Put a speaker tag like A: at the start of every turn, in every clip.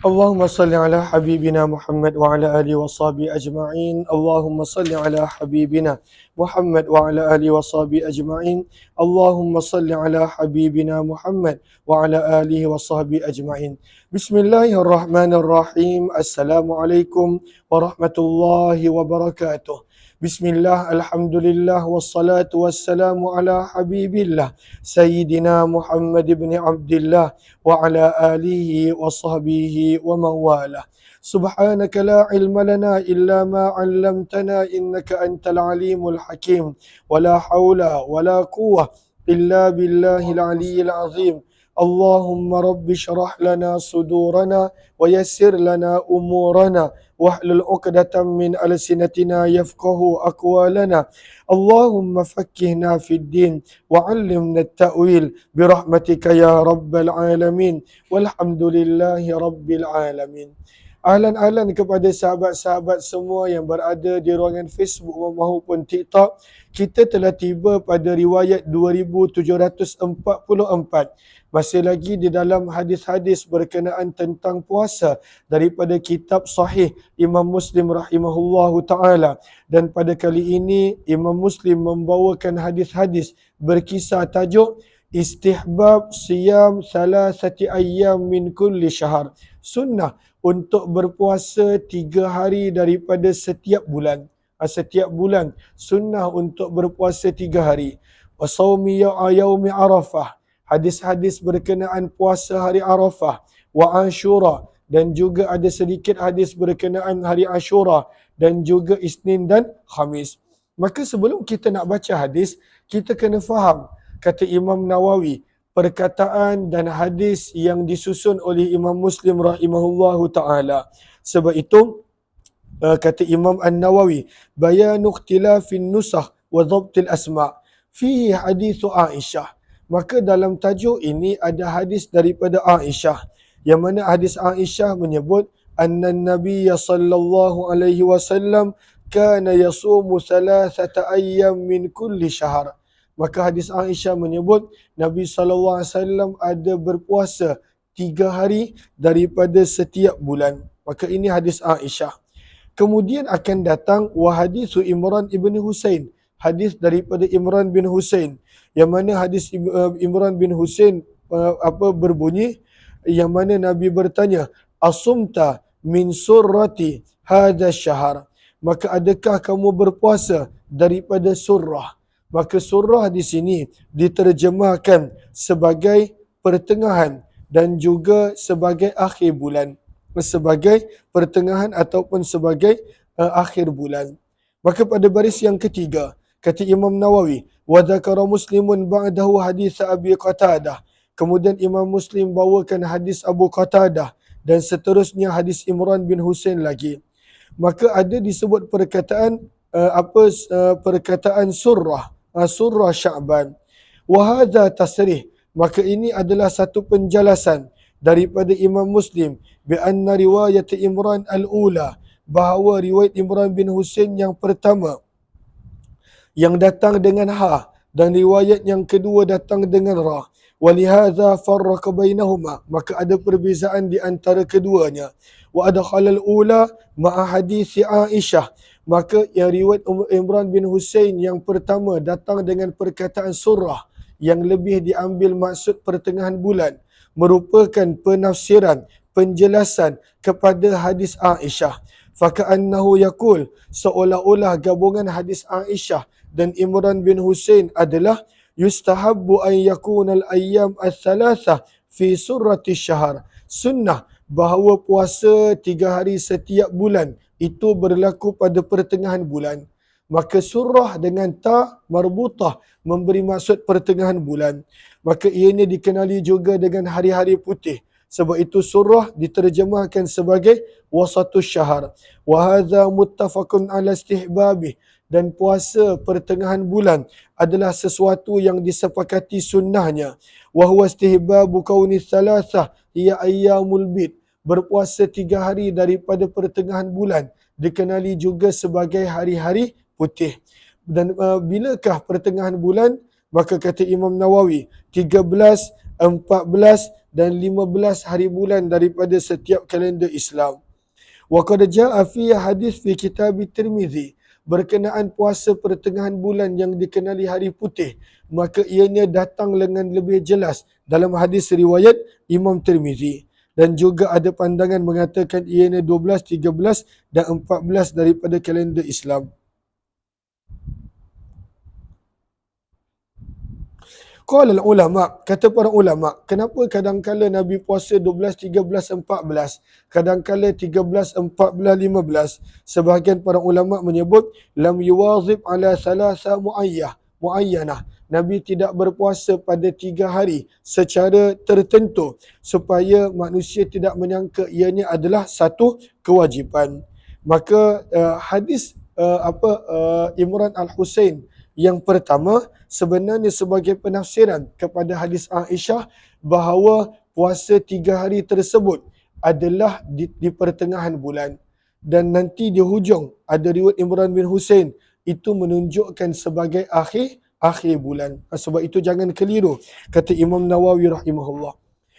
A: اللهم صل على حبيبنا محمد وعلى آله وصحبه أجمعين. اللهم صل على حبيبنا محمد وعلى آله وصحبه أجمعين. اللهم صل على حبيبنا محمد وعلى آله وصحبه أجمعين. بسم الله الرحمن الرحيم. السلام عليكم ورحمة الله وبركاته. Bismillah, alhamdulillah, wassalatu wassalamu ala habibillah Sayyidina Muhammad ibn Abdillah wa ala alihi wa sahbihi wa mawalah. Subhanaka la ilma lana illa ma 'allamtana innaka antal alimul hakim. Wa la hawla wa la quwwah illa billahil aliyyil azim. Allahumma rabbi shrah lana sudurana wa yassir lana umurana wahlul 'uqdatam min alsinatina yafqahu aqwalana. Allahumma faqqihna fid din wa 'allimna at-ta'wil birahmatika ya rabbal alamin. Walhamdulillahi rabbil alamin. Ahlan-ahlan kepada sahabat-sahabat semua yang berada di ruangan Facebook maupun TikTok. Kita telah tiba pada riwayat 2744. Masih lagi di dalam hadis-hadis berkenaan tentang puasa daripada kitab Sahih Imam Muslim rahimahullahu ta'ala. Dan pada kali ini Imam Muslim membawakan hadis-hadis berkisah tajuk Istihbab siyam salasati ayyam min kulli syahr. Sunnah untuk berpuasa 3 hari daripada setiap bulan. Setiap bulan sunnah untuk berpuasa 3 hari. Wa sawmi yaumi Arafah. Hadis-hadis berkenaan puasa hari Arafah. Wa Ashura. Dan juga ada sedikit hadis berkenaan hari Ashura. Dan juga Isnin dan Khamis. Maka sebelum kita nak baca hadis, kita kena faham, kata Imam Nawawi, perkataan dan hadis yang disusun oleh Imam Muslim rahimahullahu ta'ala. Sebab itu, kata Imam An-Nawawi, bayanu ikhtilafin nusakh wa dhabtil asma' fihi hadithu Aisyah. Maka dalam tajuk ini ada hadis daripada Aisyah, yang mana hadis Aisyah menyebut anna Nabiya sallallahu alaihi wasallam kana yasumu thalathata ayyam min kulli syahr. Maka hadis Aisyah menyebut Nabi SAW ada berpuasa 3 hari daripada setiap bulan. Maka ini hadis Aisyah. Kemudian akan datang wahadisu Imran ibn Husain. Hadis daripada Imran bin Husain. Yang mana hadis Imran bin Husain berbunyi, yang mana Nabi bertanya, asumta min surrati hadha syahr. Maka adakah kamu berpuasa daripada surah? Maka surah di sini diterjemahkan sebagai pertengahan dan juga sebagai akhir bulan. Sebagai pertengahan ataupun sebagai akhir bulan. Maka pada baris yang ketiga, kata Imam Nawawi, wa dzakara Muslimun ba'dahu hadis Abi Qatadah. Kemudian Imam Muslim bawakan hadis Abu Qatadah dan seterusnya hadis Imran bin Husain lagi. Maka ada disebut perkataan perkataan surah Sya'ban. Wa hadza tasrih. Maka ini adalah satu penjelasan daripada Imam Muslim bi anna riwayat Imran al-ula, bahawa riwayat Imran bin Husain yang pertama yang datang dengan ha, dan riwayat yang kedua datang dengan ra. Walihadza farraqa bainahuma. Maka ada perbezaan di antara keduanya. Wa adkhala al-ula ma'a hadis Aisyah. Maka yang riwayat Imran bin Husain yang pertama datang dengan perkataan surah, yang lebih diambil maksud pertengahan bulan, merupakan penafsiran, penjelasan kepada hadis Aisyah. Faka'annahu yaqul, seolah-olah gabungan hadis Aisyah dan Imran bin Husain adalah yustahabbu an yakuna al-ayyam al-thalathah fi surrati syahr. Sunnah bahawa puasa 3 hari setiap bulan itu berlaku pada pertengahan bulan. Maka surah dengan ta marbutah memberi maksud pertengahan bulan. Maka ianya dikenali juga dengan hari-hari putih. Sebab itu surah diterjemahkan sebagai wasatus syahr. Wa hadza muttafaqun ala istihbabih. Dan puasa pertengahan bulan adalah sesuatu yang disepakati sunnahnya. Wa huwa istihbabu kauni thalathah hiya ayyamul bid. Berpuasa 3 hari daripada pertengahan bulan dikenali juga sebagai hari-hari putih. Dan bilakah pertengahan bulan? Maka kata Imam Nawawi, 13 14 dan 15 hari bulan daripada setiap kalender Islam. Wa qad jaa'a fi hadis fi kitab Tirmizi berkenaan puasa pertengahan bulan yang dikenali hari putih, maka ianya datang dengan lebih jelas dalam hadis riwayat Imam Tirmizi. Dan juga ada pandangan mengatakan ianya 12, 13 dan 14 daripada kalender Islam. Qala ulama, kata para ulama, kenapa kadangkala Nabi puasa 12, 13, 14, kadangkala 13, 14, 15? Sebahagian para ulama menyebut lam yuwazib ala thalatha muayyanah. Nabi tidak berpuasa pada 3 hari secara tertentu supaya manusia tidak menyangka ianya adalah satu kewajipan. Maka hadis Imran Al-Husain yang pertama sebenarnya sebagai penafsiran kepada hadis Aisyah bahawa puasa 3 hari tersebut adalah di pertengahan bulan. Dan nanti di hujung ada riwayat Imran bin Husain itu menunjukkan sebagai akhir bulan. Sebab itu jangan keliru, kata Imam Nawawi rahimahullah.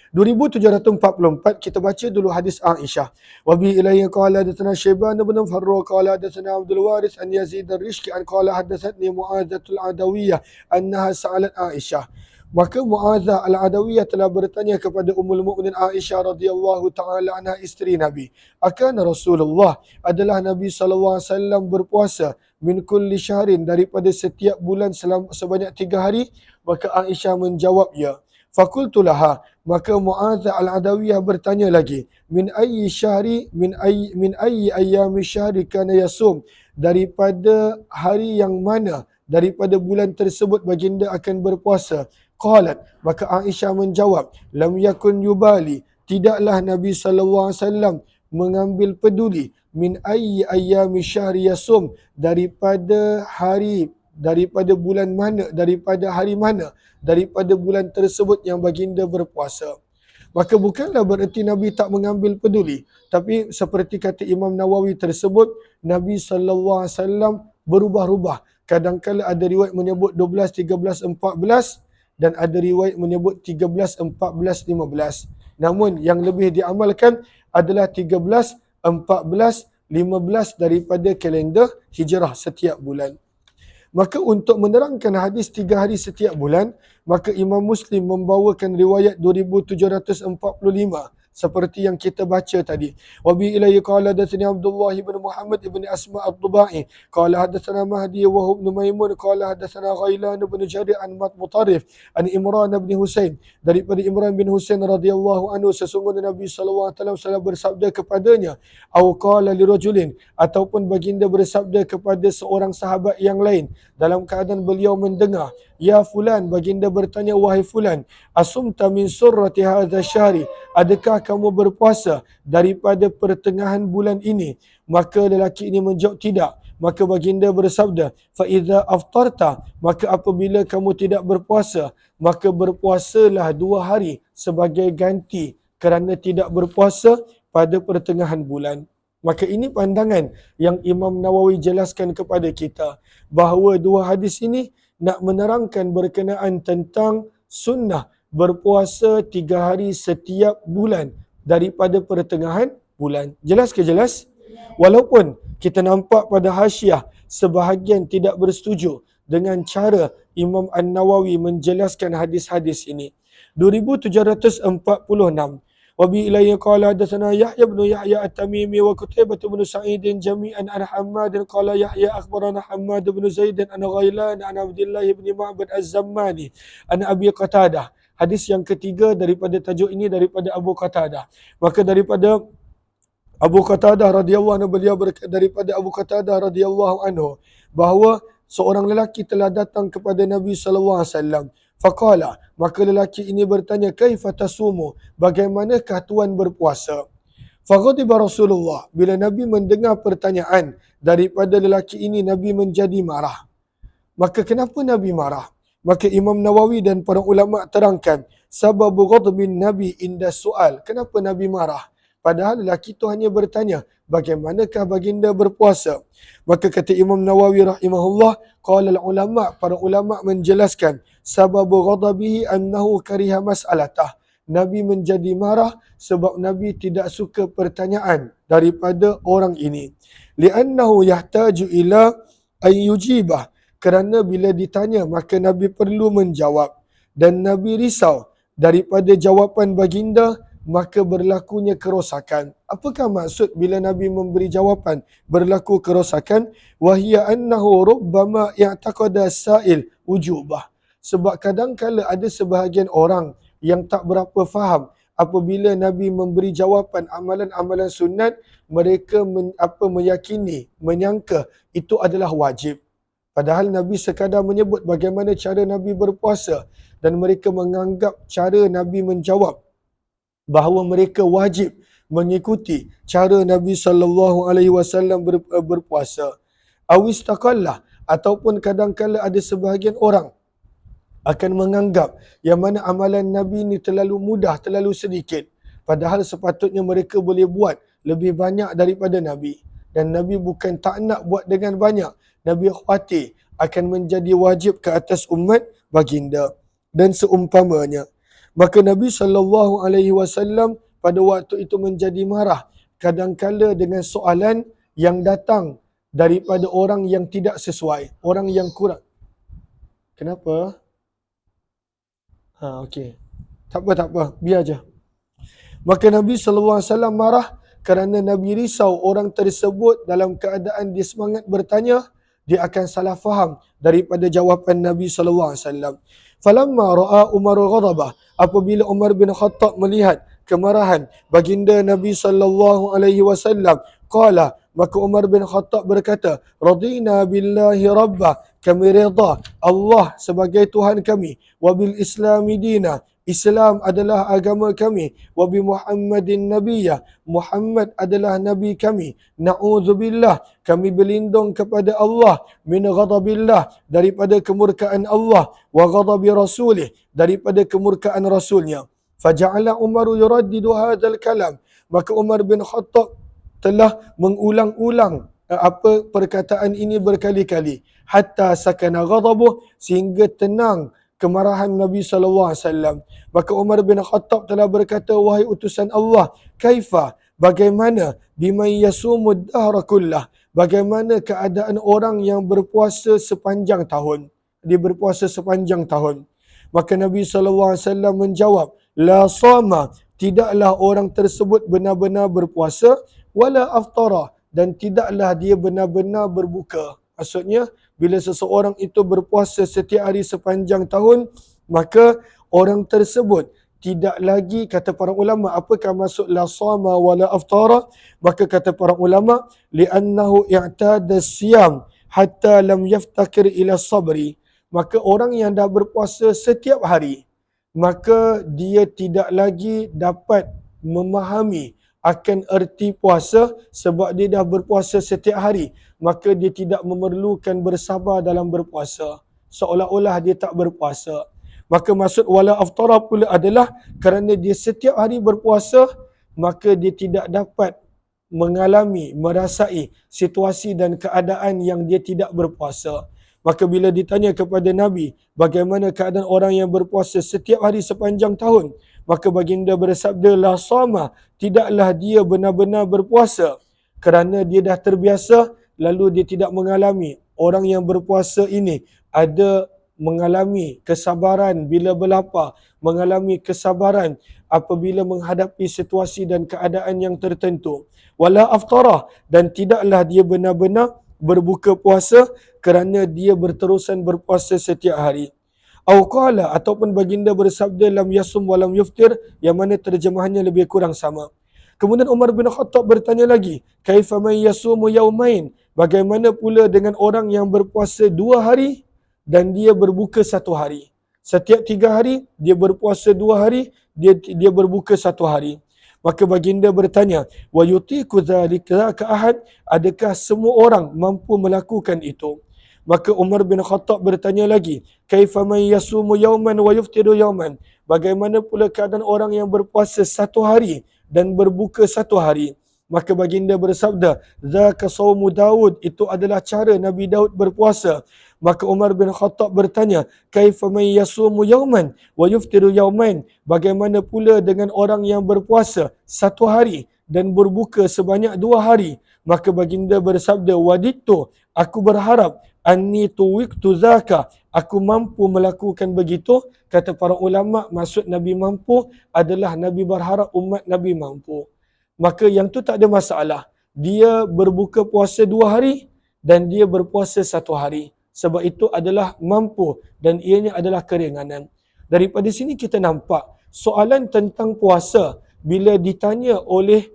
A: 2744 kita baca dulu hadis Aisyah. Wa bi ilayhi qala hadatsana Syaiban bin Farruq qala hadatsana Abdul Waris an Yazid ar-Rishki an qala hadatsatni Mu'adzatul Adawiyah annaha sa'alat Aisyah. Maka Mu'adzah al-Adawiyah telah bertanya kepada Ummul Mukminin Aisyah radhiyallahu taala anha, isteri Nabi, akan Rasulullah adalah Nabi sallallahu alaihi wasallam berpuasa min kulli syahrin daripada setiap bulan sebanyak 3 hari? Maka Aisyah menjawab ya. Fakultu laha, maka Mu'adzah al-Adawiyah bertanya lagi, min ayyi ayyami syahri kana yasum, daripada hari yang mana daripada bulan tersebut baginda akan berpuasa? Qalat, maka Aisyah menjawab, lam yakun yubali, tidaklah Nabi sallallahu alaihi wasallam mengambil peduli min ayyi ayyami syahri yasum, daripada bulan mana, daripada hari mana daripada bulan tersebut yang baginda berpuasa. Maka bukanlah bererti Nabi tak mengambil peduli, tapi seperti kata Imam Nawawi tersebut, Nabi sallallahu alaihi wasallam berubah-ubah. Kadang-kala ada riwayat menyebut 12, 13, 14 dan ada riwayat menyebut 13, 14, 15. Namun yang lebih diamalkan adalah 13, 14, 15 daripada kalender hijrah setiap bulan. Maka untuk menerangkan hadis 3 hari setiap bulan, maka Imam Muslim membawakan riwayat 2745 seperti yang kita baca tadi. Wa bi ilayhi qala hadatsani Abdullah bin Muhammad bin Asma ad-Dubai qala hadatsana Mahdi wa ibn Maimun qala hadatsana Ghailan bin Jarir an Mutarrif an Imran bin Husain, daripada Imran bin Husain radhiyallahu anhu, sesungguhnya Nabi sallallahu alaihi wasallam bersabda kepadanya, au qala li rajulin, ataupun baginda bersabda kepada seorang sahabat yang lain dalam keadaan beliau mendengar, ya fulan, baginda bertanya, wahai fulan, asumta min surrati hadza syahri, adakah kamu berpuasa daripada pertengahan bulan ini? Maka lelaki ini menjawab tidak. Maka baginda bersabda, fa idza aftarta, maka apabila kamu tidak berpuasa, maka berpuasalah 2 hari sebagai ganti kerana tidak berpuasa pada pertengahan bulan. Maka ini pandangan yang Imam Nawawi jelaskan kepada kita, bahawa 2 hadis ini nak menerangkan berkenaan tentang sunnah berpuasa 3 hari setiap bulan daripada pertengahan bulan. Jelas ke jelas? Walaupun kita nampak pada hasyiah sebahagian tidak bersetuju dengan cara Imam An-Nawawi menjelaskan hadis-hadis ini. 2746. Wa bi ilayhi qala hadatsana Yahya bin Yahya at-Tamimi wa Qutaibah bin Sa'id jami'an an Hammad qala Yahya akhbarana Hammad bin Zaid an Ghailan an Abdullah bin Ma'bad az-Zammani an Abi Qatadah. Hadis yang ketiga daripada tajuk ini daripada Abu Qatadah. Maka daripada Abu Qatadah radhiyallahu anhu, beliau daripada Abu Qatadah radhiyallahu anhu bahawa seorang lelaki telah datang kepada Nabi sallallahu alaihi wasallam. Faqala, maka lelaki ini bertanya, kaifa tasumu, bagaimanakah tuan berpuasa? Faghadiba Rasulullah, bila Nabi mendengar pertanyaan daripada lelaki ini, Nabi menjadi marah. Maka kenapa Nabi marah? Maka Imam Nawawi dan para ulama terangkan, sababu ghadbin Nabi inda soal. Kenapa Nabi marah? Padahal lelaki itu hanya bertanya, bagaimanakah baginda berpuasa? Maka kata Imam Nawawi rahimahullah, qala ulama, para ulama menjelaskan, sababu ghadabihi annahu kariha mas'alatah. Nabi menjadi marah sebab Nabi tidak suka pertanyaan daripada orang ini. Li'annahu yahtaju ila ayyujibah. Kerana bila ditanya maka Nabi perlu menjawab. Dan Nabi risau daripada jawapan baginda maka berlakunya kerosakan. Apakah maksud bila Nabi memberi jawapan berlaku kerosakan? Wahia annahu rubbama i'taqada sa'il wujubah. Sebab kadang-kala ada sebahagian orang yang tak berapa faham apabila Nabi memberi jawapan amalan-amalan sunat, mereka meyakini, menyangka itu adalah wajib. Padahal Nabi sekadar menyebut bagaimana cara Nabi berpuasa dan mereka menganggap cara Nabi menjawab bahawa mereka wajib mengikuti cara Nabi SAW berpuasa. Awistaqallah, ataupun kadang-kala ada sebahagian orang akan menganggap yang mana amalan Nabi ni terlalu mudah, terlalu sedikit. Padahal sepatutnya mereka boleh buat lebih banyak daripada Nabi. Dan Nabi bukan tak nak buat dengan banyak. Nabi khawatir akan menjadi wajib ke atas umat baginda. Dan seumpamanya. Maka Nabi SAW pada waktu itu menjadi marah. Kadang-kala dengan soalan yang datang daripada orang yang tidak sesuai. Orang yang kurang. Kenapa? Okey. Tak apa. Biar je. Maka Nabi SAW marah kerana Nabi risau orang tersebut dalam keadaan dia semangat bertanya, dia akan salah faham daripada jawapan Nabi SAW. Falamma ra'a Umar ghadabah, apabila Umar bin Khattab melihat kemarahan baginda Nabi SAW, qala, maka Umar bin Khattab berkata, radina billahi rabbah, kami reda Allah sebagai Tuhan kami, wabil islami dina, Islam adalah agama kami, wabi Muhammadin nabiyya, Muhammad adalah nabi kami, na'udzubillah, kami berlindung kepada Allah, min ghadabillah, daripada kemurkaan Allah, wa ghadabi rasulih, daripada kemurkaan rasulnya. Faja'ala Umaru yuraddidu hadzal kalam, maka Umar bin Khattab telah mengulang-ulang perkataan ini berkali-kali, hatta sakana ghadabuh, sehingga tenang kemarahan Nabi SAW. Maka Umar bin Khattab telah berkata, wahai utusan Allah, kaifa, bagaimana, biman yasumud dahra kullah, bagaimana keadaan orang yang berpuasa sepanjang tahun. Dia berpuasa sepanjang tahun. Maka Nabi SAW menjawab, la sama, tidaklah orang tersebut benar-benar berpuasa, wala aftara, dan tidaklah dia benar-benar berbuka. Maksudnya, bila seseorang itu berpuasa setiap hari sepanjang tahun, maka orang tersebut tidak lagi, kata para ulama, apakah maksud la sama wala aftara? Maka kata para ulama, li'annahu i'tada siyam hatta lam yaftakir ila sabri. Maka orang yang dah berpuasa setiap hari, maka dia tidak lagi dapat memahami akan erti puasa sebab dia dah berpuasa setiap hari. Maka dia tidak memerlukan bersabar dalam berpuasa. Seolah-olah dia tak berpuasa. Maka maksud wala aftara pula adalah kerana dia setiap hari berpuasa, maka dia tidak dapat mengalami, merasai situasi dan keadaan yang dia tidak berpuasa. Maka bila ditanya kepada Nabi, bagaimana keadaan orang yang berpuasa setiap hari sepanjang tahun? Maka baginda bersabda, la sama, tidaklah dia benar-benar berpuasa. Kerana dia dah terbiasa, lalu dia tidak mengalami. Orang yang berpuasa ini ada mengalami kesabaran bila berlapar, mengalami kesabaran apabila menghadapi situasi dan keadaan yang tertentu. Wala aftarah, dan tidaklah dia benar-benar berbuka puasa kerana dia berterusan berpuasa setiap hari. Au qala, ataupun baginda bersabda lam yasum wa lam yuftir, yang mana terjemahannya lebih kurang sama. Kemudian Umar bin Khattab bertanya lagi, kaifa man yasumu yaumain, bagaimana pula dengan orang yang berpuasa 2 hari dan dia berbuka 1 hari. Setiap 3 hari dia berpuasa 2 hari, dia berbuka 1 hari. Maka baginda bertanya, wa yutiku dzalika ka ahad, adakah semua orang mampu melakukan itu? Maka Umar bin Khattab bertanya lagi, kaifa man yasumu yauman wa yuftiru yauman, bagaimana pula keadaan orang yang berpuasa 1 hari dan berbuka satu hari. Maka baginda bersabda, "Zaka saumu Daud," itu adalah cara Nabi Daud berpuasa. Maka Umar bin Khattab bertanya, "Kaifa man yasumu yauman wa yuftiru yaumain?" Bagaimana pula dengan orang yang berpuasa satu hari dan berbuka sebanyak 2 hari? Maka baginda bersabda, "Wadittu," aku berharap, "anni tuwiktu zaka," aku mampu melakukan begitu. Kata para ulama, maksud Nabi mampu adalah Nabi berharap umat Nabi mampu. Maka yang tu tak ada masalah. Dia berbuka puasa 2 hari dan dia berpuasa 1 hari. Sebab itu adalah mampu dan ianya adalah keringanan. Daripada sini kita nampak soalan tentang puasa bila ditanya oleh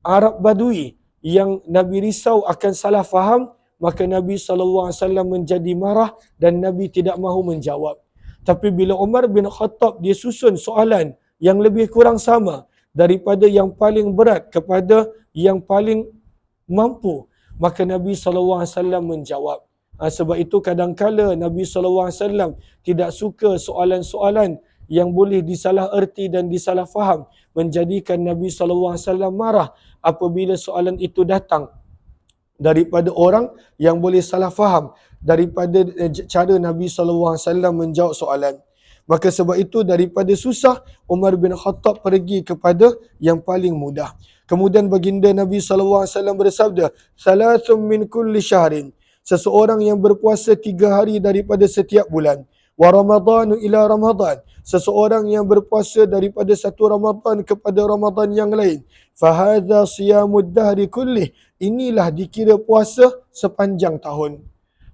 A: Arab Badui yang Nabi risau akan salah faham, maka Nabi SAW menjadi marah dan Nabi tidak mahu menjawab. Tapi bila Umar bin Khattab dia susun soalan yang lebih kurang sama, daripada yang paling berat kepada yang paling mampu, maka Nabi SAW menjawab. Sebab itu kadangkala Nabi SAW tidak suka soalan-soalan yang boleh disalah erti dan disalah faham, menjadikan Nabi SAW marah apabila soalan itu datang daripada orang yang boleh salah faham daripada cara Nabi SAW menjawab soalan. Maka sebab itu daripada susah, Umar bin Khattab pergi kepada yang paling mudah. Kemudian baginda Nabi SAW bersabda, "Thalathum min kulli syahrin." Seseorang yang berpuasa 3 hari daripada setiap bulan. Wa ramadhanu ila ramadhan. Seseorang yang berpuasa daripada satu Ramadan kepada Ramadan yang lain. Fahadha siyamud dahri kullih. Inilah dikira puasa sepanjang tahun.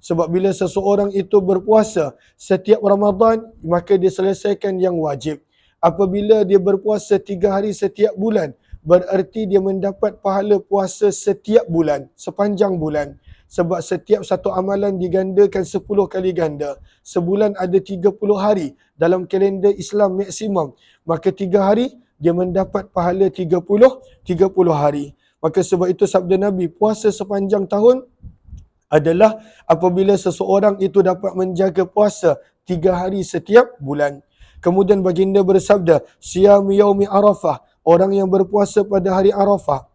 A: Sebab bila seseorang itu berpuasa setiap Ramadan, maka dia selesaikan yang wajib. Apabila dia berpuasa 3 hari setiap bulan, bererti dia mendapat pahala puasa setiap bulan, sepanjang bulan. Sebab setiap satu amalan digandakan 10 kali ganda. Sebulan ada 30 hari dalam kalender Islam maksimum. Maka 3 hari dia mendapat pahala 30 hari. Maka sebab itu sabda Nabi, puasa sepanjang tahun adalah apabila seseorang itu dapat menjaga puasa 3 hari setiap bulan. Kemudian baginda bersabda, "Siyam yaumi Arafah." Orang yang berpuasa pada hari Arafah.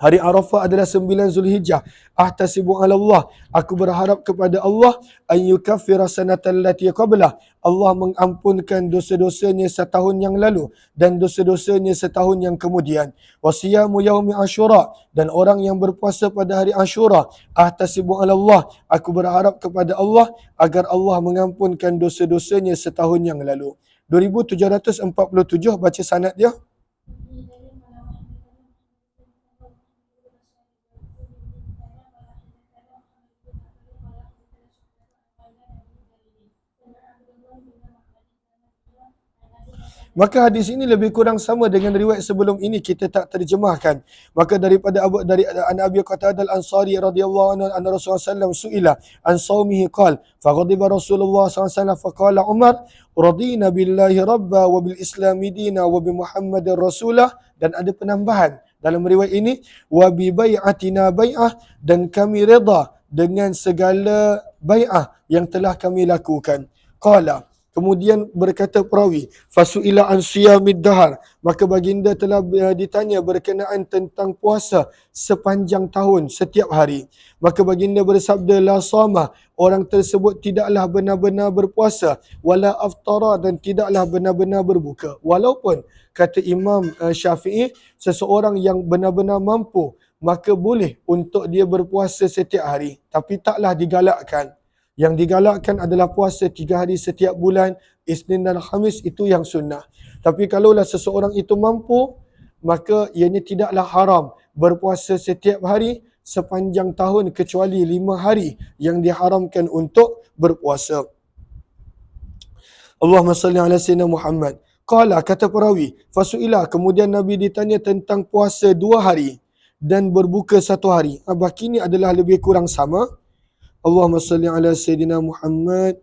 A: Hari Arafah adalah 9 Zulhijjah. "Ahtasibu ala Allah." Aku berharap kepada Allah, "an yukaffira sanatan lati qablah." Allah mengampunkan dosa-dosanya setahun yang lalu dan dosa-dosanya setahun yang kemudian. "Wa siyamu yaumi Asyura." Dan orang yang berpuasa pada hari Asyura, "Ahtasibu ala Allah." Aku berharap kepada Allah agar Allah mengampunkan dosa-dosanya setahun yang lalu. 2747 baca sanad dia. Maka hadis ini lebih kurang sama dengan riwayat sebelum ini, kita tak terjemahkan. Maka daripada dari Abi Qatadah Al-Ansari radhiyallahu anhu anna Rasulullah sallallahu suila an saumihi qala faghadiba Rasulullah sallallahu faqala Umar radina billahi rabba wa bil islami dina wa bi Muhammadin rasulah. Dan ada penambahan dalam riwayat ini, wa bi bai'atina bai'ah, dan kami redha dengan segala bai'ah yang telah kami lakukan. Qala, kemudian berkata perawi, fasu'ila an siyamid dahar, maka baginda telah ditanya berkenaan tentang puasa sepanjang tahun setiap hari. Maka baginda bersabda, la sama, orang tersebut tidaklah benar-benar berpuasa, wala aftara, dan tidaklah benar-benar berbuka. Walaupun kata Imam Syafi'i, seseorang yang benar-benar mampu, maka boleh untuk dia berpuasa setiap hari, tapi taklah digalakkan. Yang digalakkan adalah puasa 3 hari setiap bulan, Isnin dan Khamis, itu yang sunnah. Tapi kalaulah seseorang itu mampu, maka ianya tidaklah haram berpuasa setiap hari sepanjang tahun kecuali 5 hari yang diharamkan untuk berpuasa. Allahumma salli ala sayyidina Muhammad. Qala, kata perawi, fasu'ila, kemudian Nabi ditanya tentang puasa 2 hari dan berbuka 1 hari. Baki ini adalah lebih kurang sama. Allahumma salli ala sayyidina Muhammad.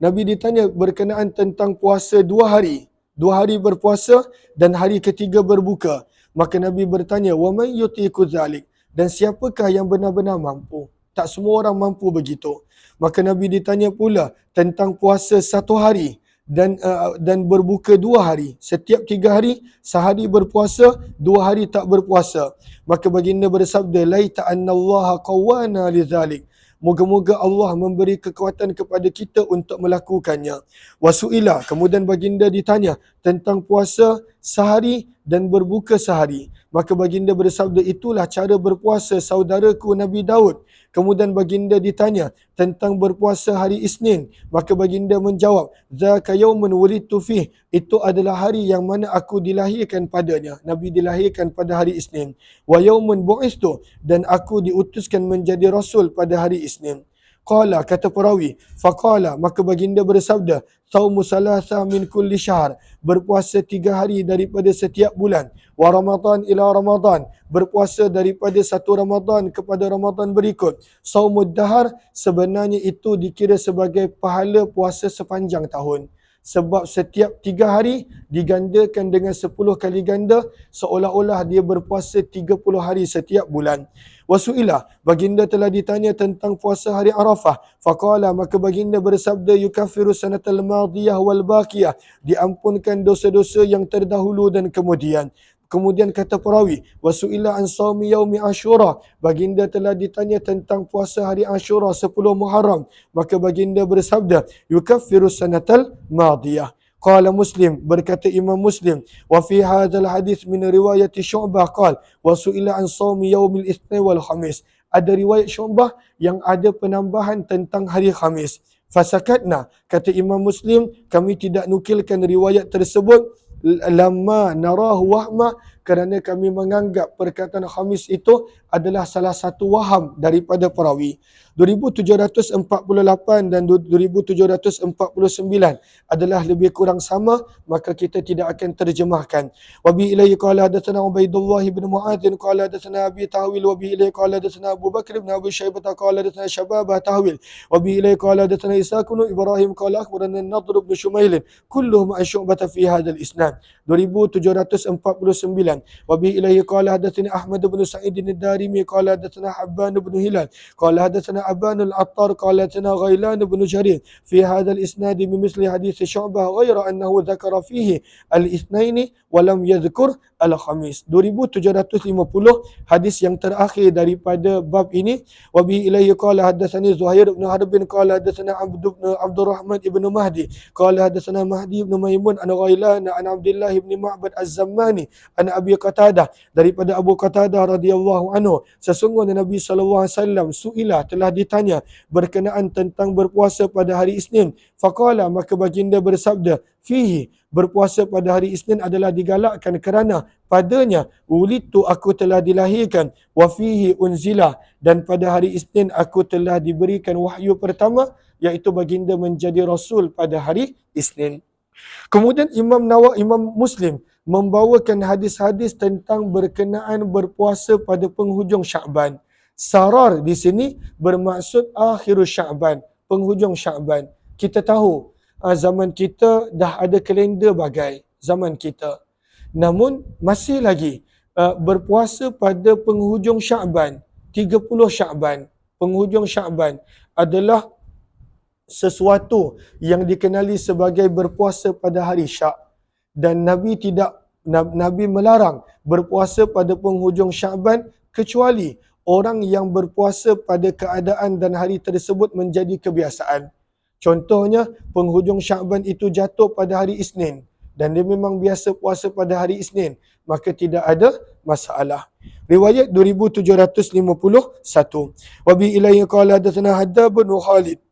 A: Nabi ditanya berkenaan tentang puasa 2 hari. 2 hari berpuasa dan hari ketiga berbuka. Maka Nabi bertanya, wa man yutiqu dzalik, dan siapakah yang benar-benar mampu? Tak semua orang mampu begitu. Maka Nabi ditanya pula tentang puasa 1 hari dan berbuka 2 hari. Setiap 3 hari, sehari berpuasa, 2 hari tak berpuasa. Maka baginda bersabda, laita annallaha qawwana lidzalik. Moga-moga Allah memberi kekuatan kepada kita untuk melakukannya. Wasuila, kemudian baginda ditanya tentang puasa sehari dan berbuka sehari. Maka baginda bersabda, itulah cara berpuasa saudaraku Nabi Daud. Kemudian baginda ditanya tentang berpuasa hari Isnin. Maka baginda menjawab, zaka yaumun wulidtu fih. Itu adalah hari yang mana aku dilahirkan padanya. Nabi dilahirkan pada hari Isnin. Wa yaumun bu'istu, dan aku diutuskan menjadi rasul pada hari Isnin. Qala, kata perawi, faqala, maka baginda bersabda, saumu salasa min kulli syahr, berpuasa 3 hari daripada setiap bulan. Wa Ramadan ila Ramadan, berpuasa daripada satu Ramadan kepada Ramadan berikut. Saumud dahar, sebenarnya itu dikira sebagai pahala puasa sepanjang tahun. Sebab setiap 3 hari digandakan dengan 10 kali ganda, seolah-olah dia berpuasa 30 hari setiap bulan. Wasu'ilah, baginda telah ditanya tentang puasa hari Arafah. Faqala, maka baginda bersabda, yukaffiru sanatal madiyah wal baqiyah, diampunkan dosa-dosa yang terdahulu dan kemudian. Kemudian kata perawi, wasu'ila an saumi yaumi Asyura, baginda telah ditanya tentang puasa hari Asyura 10 Muharram. Maka baginda bersabda, yukaffiru sanatal madiyah. Qala Muslim, berkata Imam Muslim, wa fi hadzal hadis min riwayat Syu'bah qala wasu'ila an saumi yaumil Itsnain wal Khamis. Ada riwayat Syu'bah yang ada penambahan tentang hari Khamis. Fasakatna, kata Imam Muslim, kami tidak nukilkan riwayat tersebut lamma narahu wahma, kerana kami menganggap perkataan Khamis itu adalah salah satu waham daripada perawi. 2748 dan 2749 adalah lebih kurang sama, maka kita tidak akan terjemahkan. Wa bi ilaihi qala hadatsana Ubaidullah bin Mu'adz qala hadatsana Abi Tahwil wa bi ilaihi qala hadatsana Abu Bakr bin Abi Syaibah qala hadatsana Syababah Tahwil wa bi ilaihi qala hadatsana Ishaq bin Ibrahim qala akhbarana An-Nadr bin Shumail kulluhum an Syu'bah fi hadzal isnad. 2749. Wa bi ilaihi qala hadatsana Ahmad bin Sa'id ad-Darimi qala hadatsana Habban bin Hilal qala hadatsana Aban al-Attar qala hadatsana Ghailan bin Jarir fi hadzal isnad bimithli hadits Syu'bah ghaira annahu dzakara fihi al-itsnaini wa lam yadhkur al-khamis. 2750, hadis yang terakhir daripada bab ini. Wa bi ilaihi qala hadatsani Zuhair bin Harb qala hadatsana Abdurrahman ibn Mahdi qala hadatsana Mahdi ibn Maimun an Ghailan an Abdullah ibn Ma'bad Az-Zammani an Abi Qatadah, daripada Abu Qatadah radhiyallahu anhu, sesungguhnya Nabi sallallahu alaihi wasallam suila, telah ditanya berkenaan tentang berpuasa pada hari Isnin. Faqala, maka baginda bersabda, fihi, berpuasa pada hari Isnin adalah digalakkan kerana padanya ulitu, aku telah dilahirkan, wa fihi unzila, dan pada hari Isnin aku telah diberikan wahyu pertama, iaitu baginda menjadi rasul pada hari Isnin. Kemudian Imam Muslim membawakan hadis-hadis tentang berkenaan berpuasa pada penghujung Sya'ban. Sarar di sini bermaksud akhirul Sya'ban, penghujung Sya'ban. Kita tahu zaman kita dah ada kalender bagai zaman kita. Namun masih lagi berpuasa pada penghujung Sya'ban, 30 Sya'ban. Penghujung Sya'ban adalah sesuatu yang dikenali sebagai berpuasa pada hari Syak, dan Nabi melarang berpuasa pada penghujung Sya'ban kecuali orang yang berpuasa pada keadaan dan hari tersebut menjadi kebiasaan. Contohnya penghujung Sya'ban itu jatuh pada hari Isnin dan dia memang biasa puasa pada hari Isnin, maka tidak ada masalah. Riwayat 2751. Wa bi ilaihi qala hadatsana Haddab bin Khalid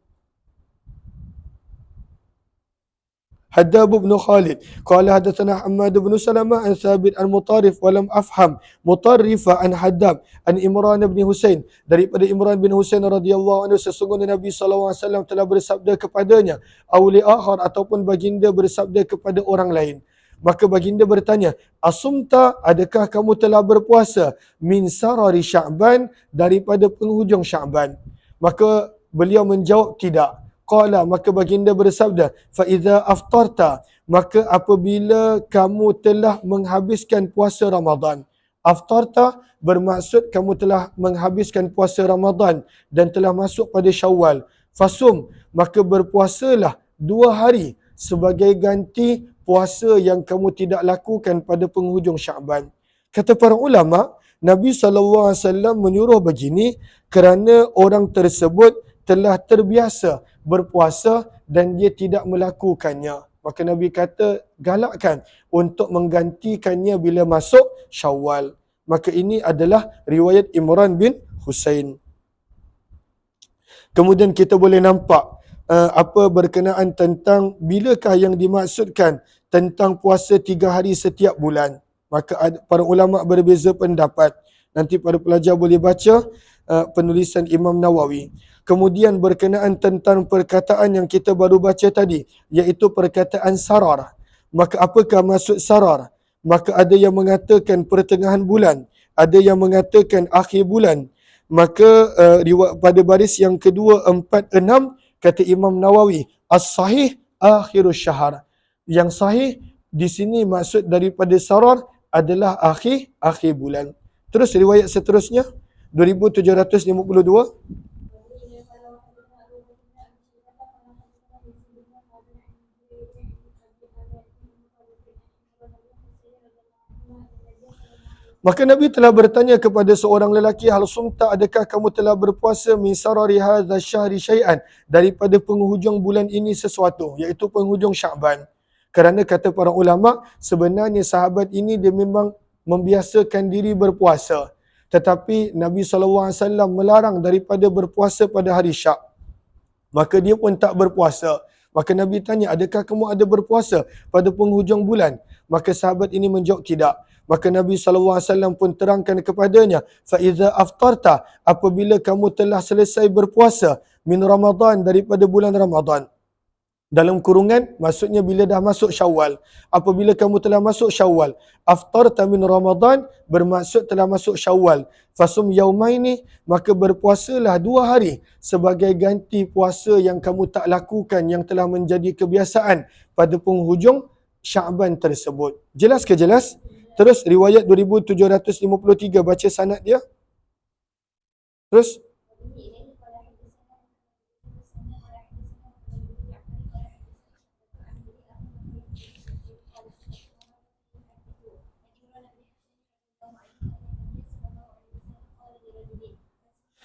A: bin Khalid qala hadatsana Hammad bin Salamah an Thabit an Mutarrif wa lam afham Mutarrifa an Haddab an Imran bin Husain, daripada Imran bin Husain radhiyallahu anhu, sesungguhnya Nabi sallallahu alaihi wasallam telah bersabda kepadanya, auli akhar, ataupun baginda bersabda kepada orang lain. Maka baginda bertanya, asumta, adakah kamu telah berpuasa min sarari Sya'ban, daripada penghujung Sya'ban? Maka beliau menjawab, tidak. Qala, maka baginda bersabda, fa idza aftarta, maka apabila kamu telah menghabiskan puasa Ramadan. Aftarta bermaksud kamu telah menghabiskan puasa Ramadan dan telah masuk pada Syawal. Fasum, maka berpuasalah 2 hari sebagai ganti puasa yang kamu tidak lakukan pada penghujung Syaban. Kata para ulama, Nabi SAW menyuruh begini kerana orang tersebut telah terbiasa berpuasa dan dia tidak melakukannya. Maka Nabi kata galakkan untuk menggantikannya bila masuk Syawal. Maka ini adalah riwayat Imran bin Husain. Kemudian kita boleh nampak apa berkenaan tentang bilakah yang dimaksudkan tentang puasa 3 hari setiap bulan. Maka para ulama berbeza pendapat. Nanti para pelajar boleh baca penulisan Imam Nawawi. Kemudian berkenaan tentang perkataan yang kita baru baca tadi, iaitu perkataan sarar. Maka apakah maksud sarar? Maka ada yang mengatakan pertengahan bulan, ada yang mengatakan akhir bulan. Maka pada baris yang kedua, 4, 6, kata Imam Nawawi, as-sahih akhirus syahr. Yang sahih di sini maksud daripada sarar adalah akhir bulan. Terus riwayat seterusnya 2752. Maka Nabi telah bertanya kepada seorang lelaki, hal sumta, adakah kamu telah berpuasa min sarari hadza syahri syai'an, daripada penghujung bulan ini sesuatu, iaitu penghujung Syaban. Kerana kata para ulama, sebenarnya sahabat ini dia memang membiasakan diri berpuasa. Tetapi Nabi SAW melarang daripada berpuasa pada hari Syak. Maka dia pun tak berpuasa. Maka Nabi tanya, adakah kamu ada berpuasa pada penghujung bulan? Maka sahabat ini menjawab tidak. Maka Nabi SAW pun terangkan kepadanya, فَإِذَا أَفْطَرْتَ, apabila kamu telah selesai berpuasa, min Ramadan, daripada bulan Ramadan. Dalam kurungan, maksudnya bila dah masuk Syawal. Apabila kamu telah masuk Syawal, aftarta min Ramadan, bermaksud telah masuk Syawal. Fasum yaumaini, maka berpuasalah 2 hari sebagai ganti puasa yang kamu tak lakukan, yang telah menjadi kebiasaan pada penghujung Syaban tersebut. Jelas ke jelas? Terus riwayat 2753, baca sanad dia. Terus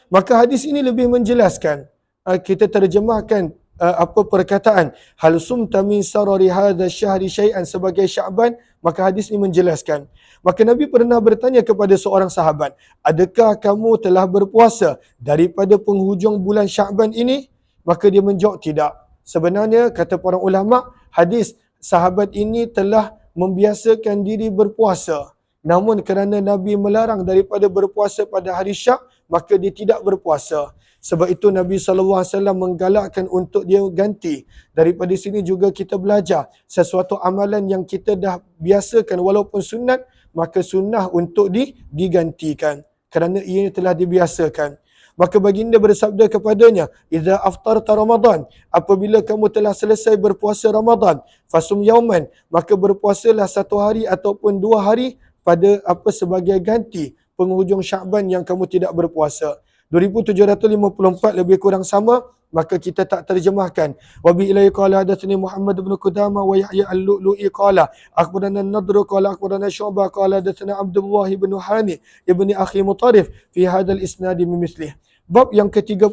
A: maka hadis ini lebih menjelaskan. Kita terjemahkan apa perkataan hal sumta min sarari hadza syahri syai'an sebagai Syaban, maka hadis ini menjelaskan. Maka Nabi pernah bertanya kepada seorang sahabat, adakah kamu telah berpuasa daripada penghujung bulan Syaban ini? Maka dia menjawab tidak. Sebenarnya kata para ulama, hadis sahabat ini telah membiasakan diri berpuasa. Namun kerana Nabi melarang daripada berpuasa pada hari Syak, maka dia tidak berpuasa. Sebab itu Nabi SAW menggalakkan untuk dia ganti. Daripada sini juga kita belajar sesuatu amalan yang kita dah biasakan walaupun sunat, maka sunnah untuk digantikan kerana ia telah dibiasakan. Maka baginda bersabda kepadanya, "Idza aftarta Ramadan, apabila kamu telah selesai berpuasa Ramadan, fasum yauman, maka berpuasalah 1 hari ataupun 2 hari pada apa sebagai ganti penghujung Syaban yang kamu tidak berpuasa." 2754 lebih kurang sama, maka kita tak terjemahkan. Wa bi ilaihi qala hadatsani Muhammad bin Qudamah wa Yahya al-Lu'lu'i qala akhbarana an-Nadr qala akhbarana Syu'bah qala hadatsana Abdullah bin Hani ibni akhi Mutarif fi hadzal isnad mimithlihi. Bab yang ke-30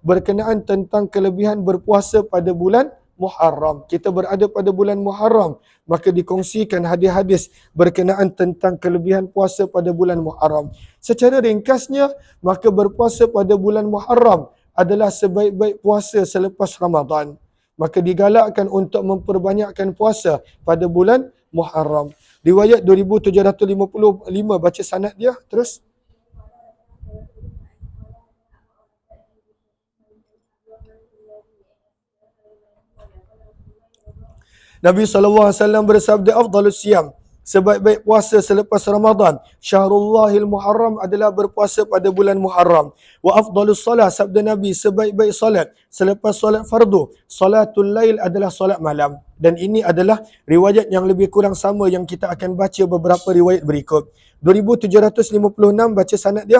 A: berkenaan tentang kelebihan berpuasa pada bulan Muharram. Kita berada pada bulan Muharram, maka dikongsikan hadis-hadis berkenaan tentang kelebihan puasa pada bulan Muharram. Secara ringkasnya, maka berpuasa pada bulan Muharram adalah sebaik-baik puasa selepas Ramadan. Maka digalakkan untuk memperbanyakkan puasa pada bulan Muharram. Riwayat 2755, baca sanad dia terus. Nabi SAW bersabda, afdalus siyam, sebaik-baik puasa selepas Ramadan, Syahrullahil Muharram, adalah berpuasa pada bulan Muharram. Wa afdalus salat, sabda Nabi, sebaik-baik salat selepas salat fardu, salatul lail, adalah salat malam. Dan ini adalah riwayat yang lebih kurang sama yang kita akan baca beberapa riwayat berikut. 2756, baca sanad dia.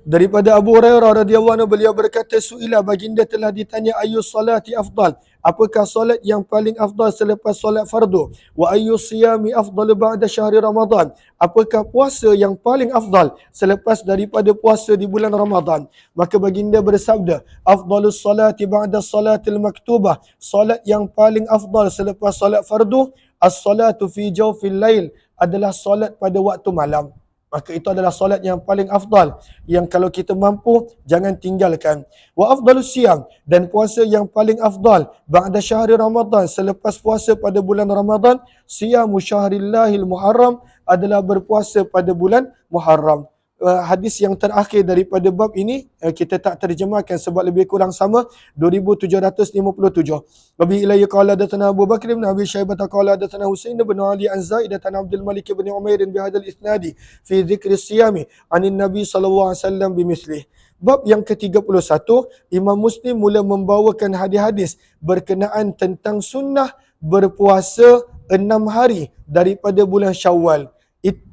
A: Daripada Abu Hurairah radhiyallahu anhu beliau berkata, suila, baginda telah ditanya, ayyus salati afdal, apakah solat yang paling afdal selepas solat fardu? Wa ayyus siyami afdal ba'da syahri Ramadan, apakah puasa yang paling afdal selepas daripada puasa di bulan Ramadan? Maka baginda bersabda, afdalus salati ba'da salatil maktubah, solat yang paling afdal selepas solat fardu, as-salatu fi jawfil lail, adalah solat pada waktu malam. Maka itu adalah solat yang paling afdal, yang kalau kita mampu jangan tinggalkan. Wa afdalus siyam, dan puasa yang paling afdal ba'da syahri Ramadan, selepas puasa pada bulan Ramadan, siyamu syahrillahil muharram, adalah berpuasa pada bulan Muharram. Hadis yang terakhir daripada bab ini kita tak terjemahkan sebab lebih kurang sama, 2757. Wabi ilayya qala hadatsana Abu Bakr bin Abi Syaibah qala hadatsana Husain bin Ali an Zaidah an Abdul Malik bin Umair bi hadzal isnadi fi dzikri siyami anin Nabi sallallahu alaihi wasallam bimislih. Bab yang ke-31, Imam Muslim mula membawakan hadis-hadis berkenaan tentang sunnah berpuasa 6 hari daripada bulan Syawal,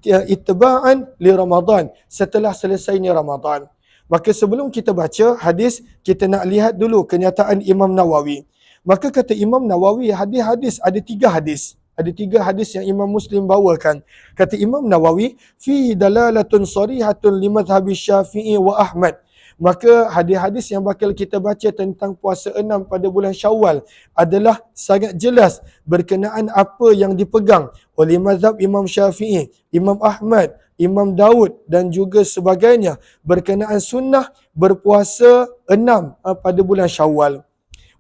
A: itba'an li Ramadan, setelah selesainya Ramadan. Maka sebelum kita baca hadis, kita nak lihat dulu kenyataan Imam Nawawi. Maka kata Imam Nawawi, hadis-hadis ada 3 hadis. Ada 3 hadis yang Imam Muslim bawakan. Kata Imam Nawawi, fi dalalatun sarihatun li madhhabi Syafi'i wa Ahmad. Maka hadis-hadis yang bakal kita baca tentang puasa 6 pada bulan Syawal adalah sangat jelas berkenaan apa yang dipegang oleh mazhab Imam Syafi'i, Imam Ahmad, Imam Daud dan juga sebagainya berkenaan sunnah berpuasa 6 pada bulan Syawal.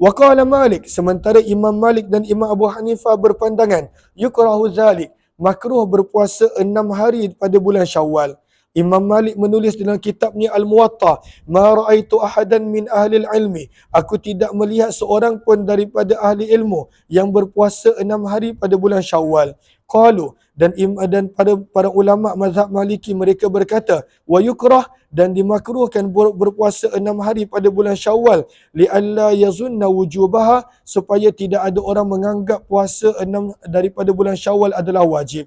A: Wa qala Malik, sementara Imam Malik dan Imam Abu Hanifah berpandangan yukrahu zalik, makruh berpuasa 6 hari pada bulan Syawal. Imam Malik menulis dalam kitabnya Al-Muwatta, ma ra'aitu ahadan min ahli ilmi, aku tidak melihat seorang pun daripada ahli ilmu yang berpuasa 6 hari pada bulan Syawal. Qalu, dan para ulama mazhab Maliki mereka berkata, wa yukrah, dan dimakruhkan berpuasa 6 hari pada bulan Syawal, li alla yazunna wujubaha, supaya tidak ada orang menganggap puasa 6 daripada bulan Syawal adalah wajib.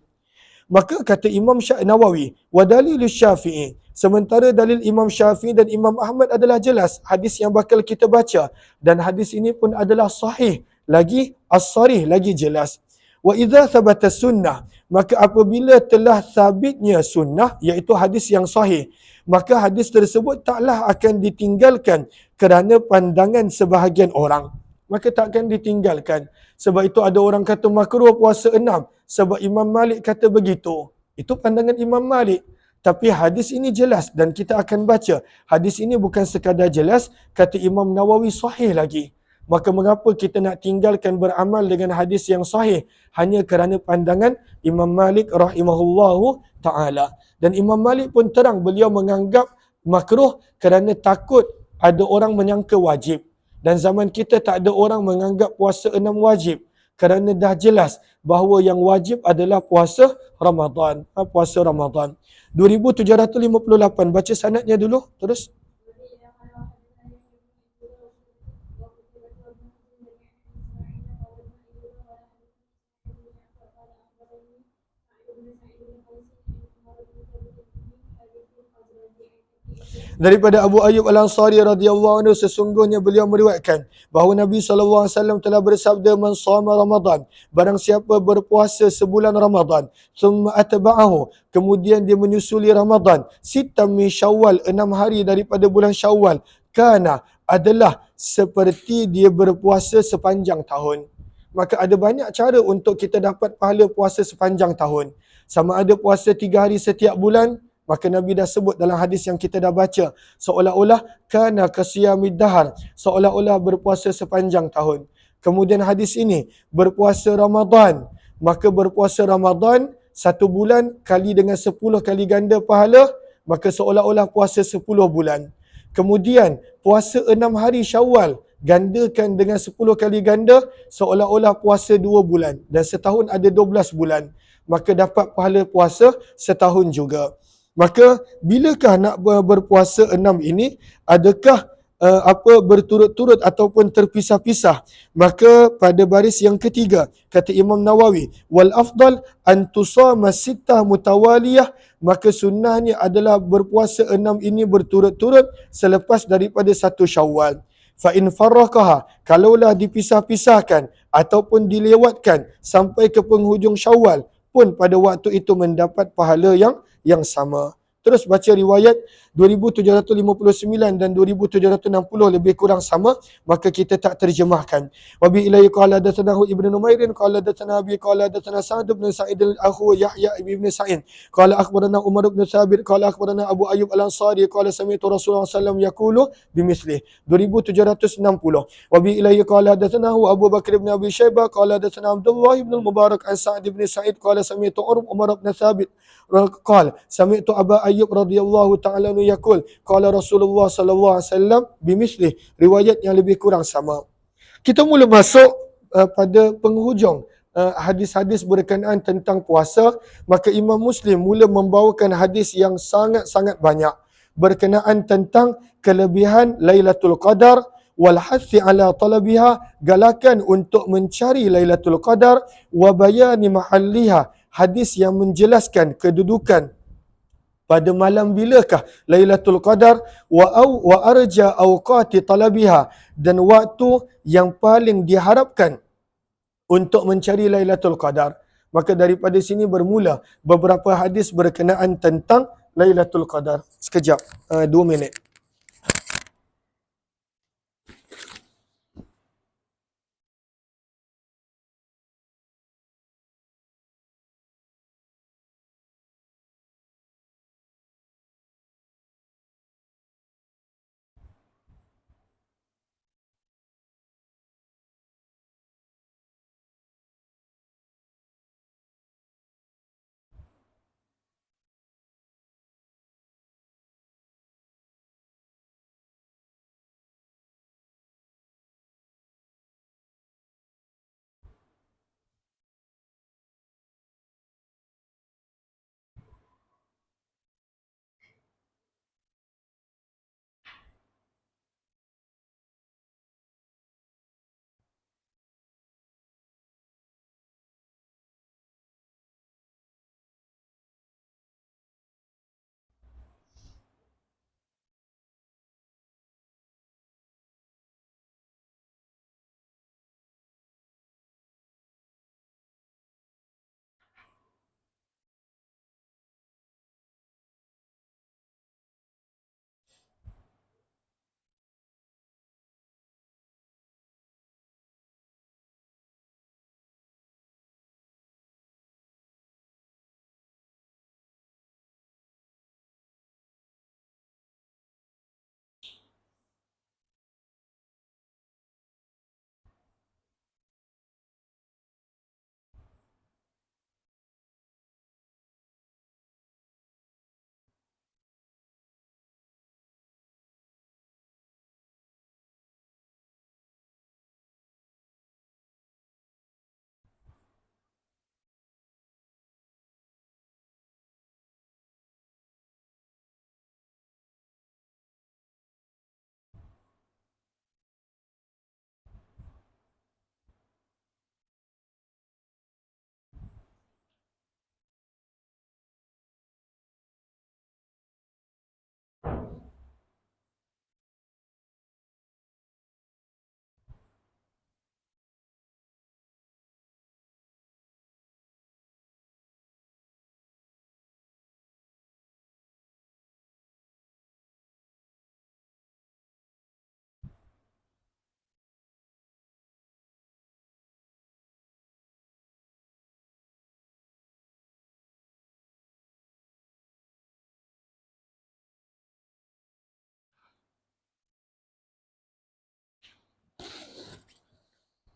A: Maka kata Imam Nawawi, wa dalil Syafi'i, sementara dalil Imam Syafi'i dan Imam Ahmad adalah jelas, hadis yang bakal kita baca, dan hadis ini pun adalah sahih, lagi as-sarih, lagi jelas. Wa idza thabata sunnah, maka apabila telah sabitnya sunnah, iaitu hadis yang sahih, maka hadis tersebut taklah akan ditinggalkan kerana pandangan sebahagian orang. Maka takkan ditinggalkan. Sebab itu ada orang kata makruh puasa 6 sebab Imam Malik kata begitu. Itu pandangan Imam Malik. Tapi hadis ini jelas dan kita akan baca. Hadis ini bukan sekadar jelas, kata Imam Nawawi sahih lagi. Maka mengapa kita nak tinggalkan beramal dengan hadis yang sahih hanya kerana pandangan Imam Malik rahimahullahu ta'ala. Dan Imam Malik pun terang, beliau menganggap makruh kerana takut ada orang menyangka wajib. Dan zaman kita tak ada orang menganggap puasa 6 wajib. Kerana dah jelas bahawa yang wajib adalah puasa Ramadan. Puasa Ramadan. 2758, baca sanadnya dulu, terus. Daripada Abu Ayyub Al-Ansari radhiyallahu anhu, sesungguhnya beliau meriwayatkan bahawa Nabi SAW telah bersabda, man shama Ramadan, barang siapa berpuasa sebulan Ramadan, thumma atba'ahu, kemudian dia menyusuli Ramadan, sitam min Syawal, 6 hari daripada bulan Syawal, kana, adalah seperti dia berpuasa sepanjang tahun. Maka ada banyak cara untuk kita dapat pahala puasa sepanjang tahun. Sama ada puasa 3 hari setiap bulan, maka Nabi dah sebut dalam hadis yang kita dah baca, seolah-olah kana kasiyamid dahar, seolah-olah berpuasa sepanjang tahun. Kemudian hadis ini, berpuasa Ramadan, maka berpuasa Ramadan 1 bulan kali dengan 10 kali ganda pahala, maka seolah-olah puasa 10 bulan. Kemudian puasa 6 hari Syawal, gandakan dengan 10 kali ganda, seolah-olah puasa 2 bulan. Dan setahun ada 12 bulan. Maka dapat pahala puasa setahun juga. Maka bilakah nak berpuasa 6 ini? Adakah berturut-turut ataupun terpisah-pisah, maka pada baris yang ketiga kata Imam Nawawi, wal afdal an tusama sittah mutawaliyah, maka sunnahnya adalah berpuasa 6 ini berturut-turut selepas daripada 1 Syawal. Fa in farraqaha, kalaulah dipisah-pisahkan ataupun dilewatkan sampai ke penghujung Syawal pun pada waktu itu mendapat pahala yang sama. Terus baca riwayat 2759 dan 2760 lebih kurang sama, maka kita tak terjemahkan. Wa bi ilaihi qala hadatsanahu Ibnu Numairin qala hadatsana Abi qala hadatsana Sa'd bin Sa'id al-Akhu Yahya ibn Sa'id qala akhbarana Umar bin Thabit qala akhbarana Abu Ayyub al-Ansari qala sami'tu Rasulullah sallallahu alaihi wasallam yaqulu bimislih 2760. Wa bi ilaihi qala hadatsanahu Abu Bakr bin Abi Syaibah qala hadatsana Abdullah bin Mubarak an Sa'd bin Sa'id qala sami'tu Umar bin Thabit qala sami'tu Aba Ayyub radhiyallahu ta'ala anhu yaqul qala Rasulullah sallallahu alaihi wasallam bimislih, riwayat yang lebih kurang sama. Kita mula masuk pada penghujung hadis-hadis berkenaan tentang puasa, maka Imam Muslim mula membawakan hadis yang sangat-sangat banyak berkenaan tentang kelebihan Lailatul Qadar wal hathi ala talabiha, galakan untuk mencari Lailatul Qadar, wa bayani mahalliha, hadis yang menjelaskan kedudukan pada malam bilakah Lailatul Qadar, wa arja awqati talabiha, dan waktu yang paling diharapkan untuk mencari Lailatul Qadar. Maka daripada sini bermula beberapa hadis berkenaan tentang Lailatul Qadar. Sekejap, 2 minit.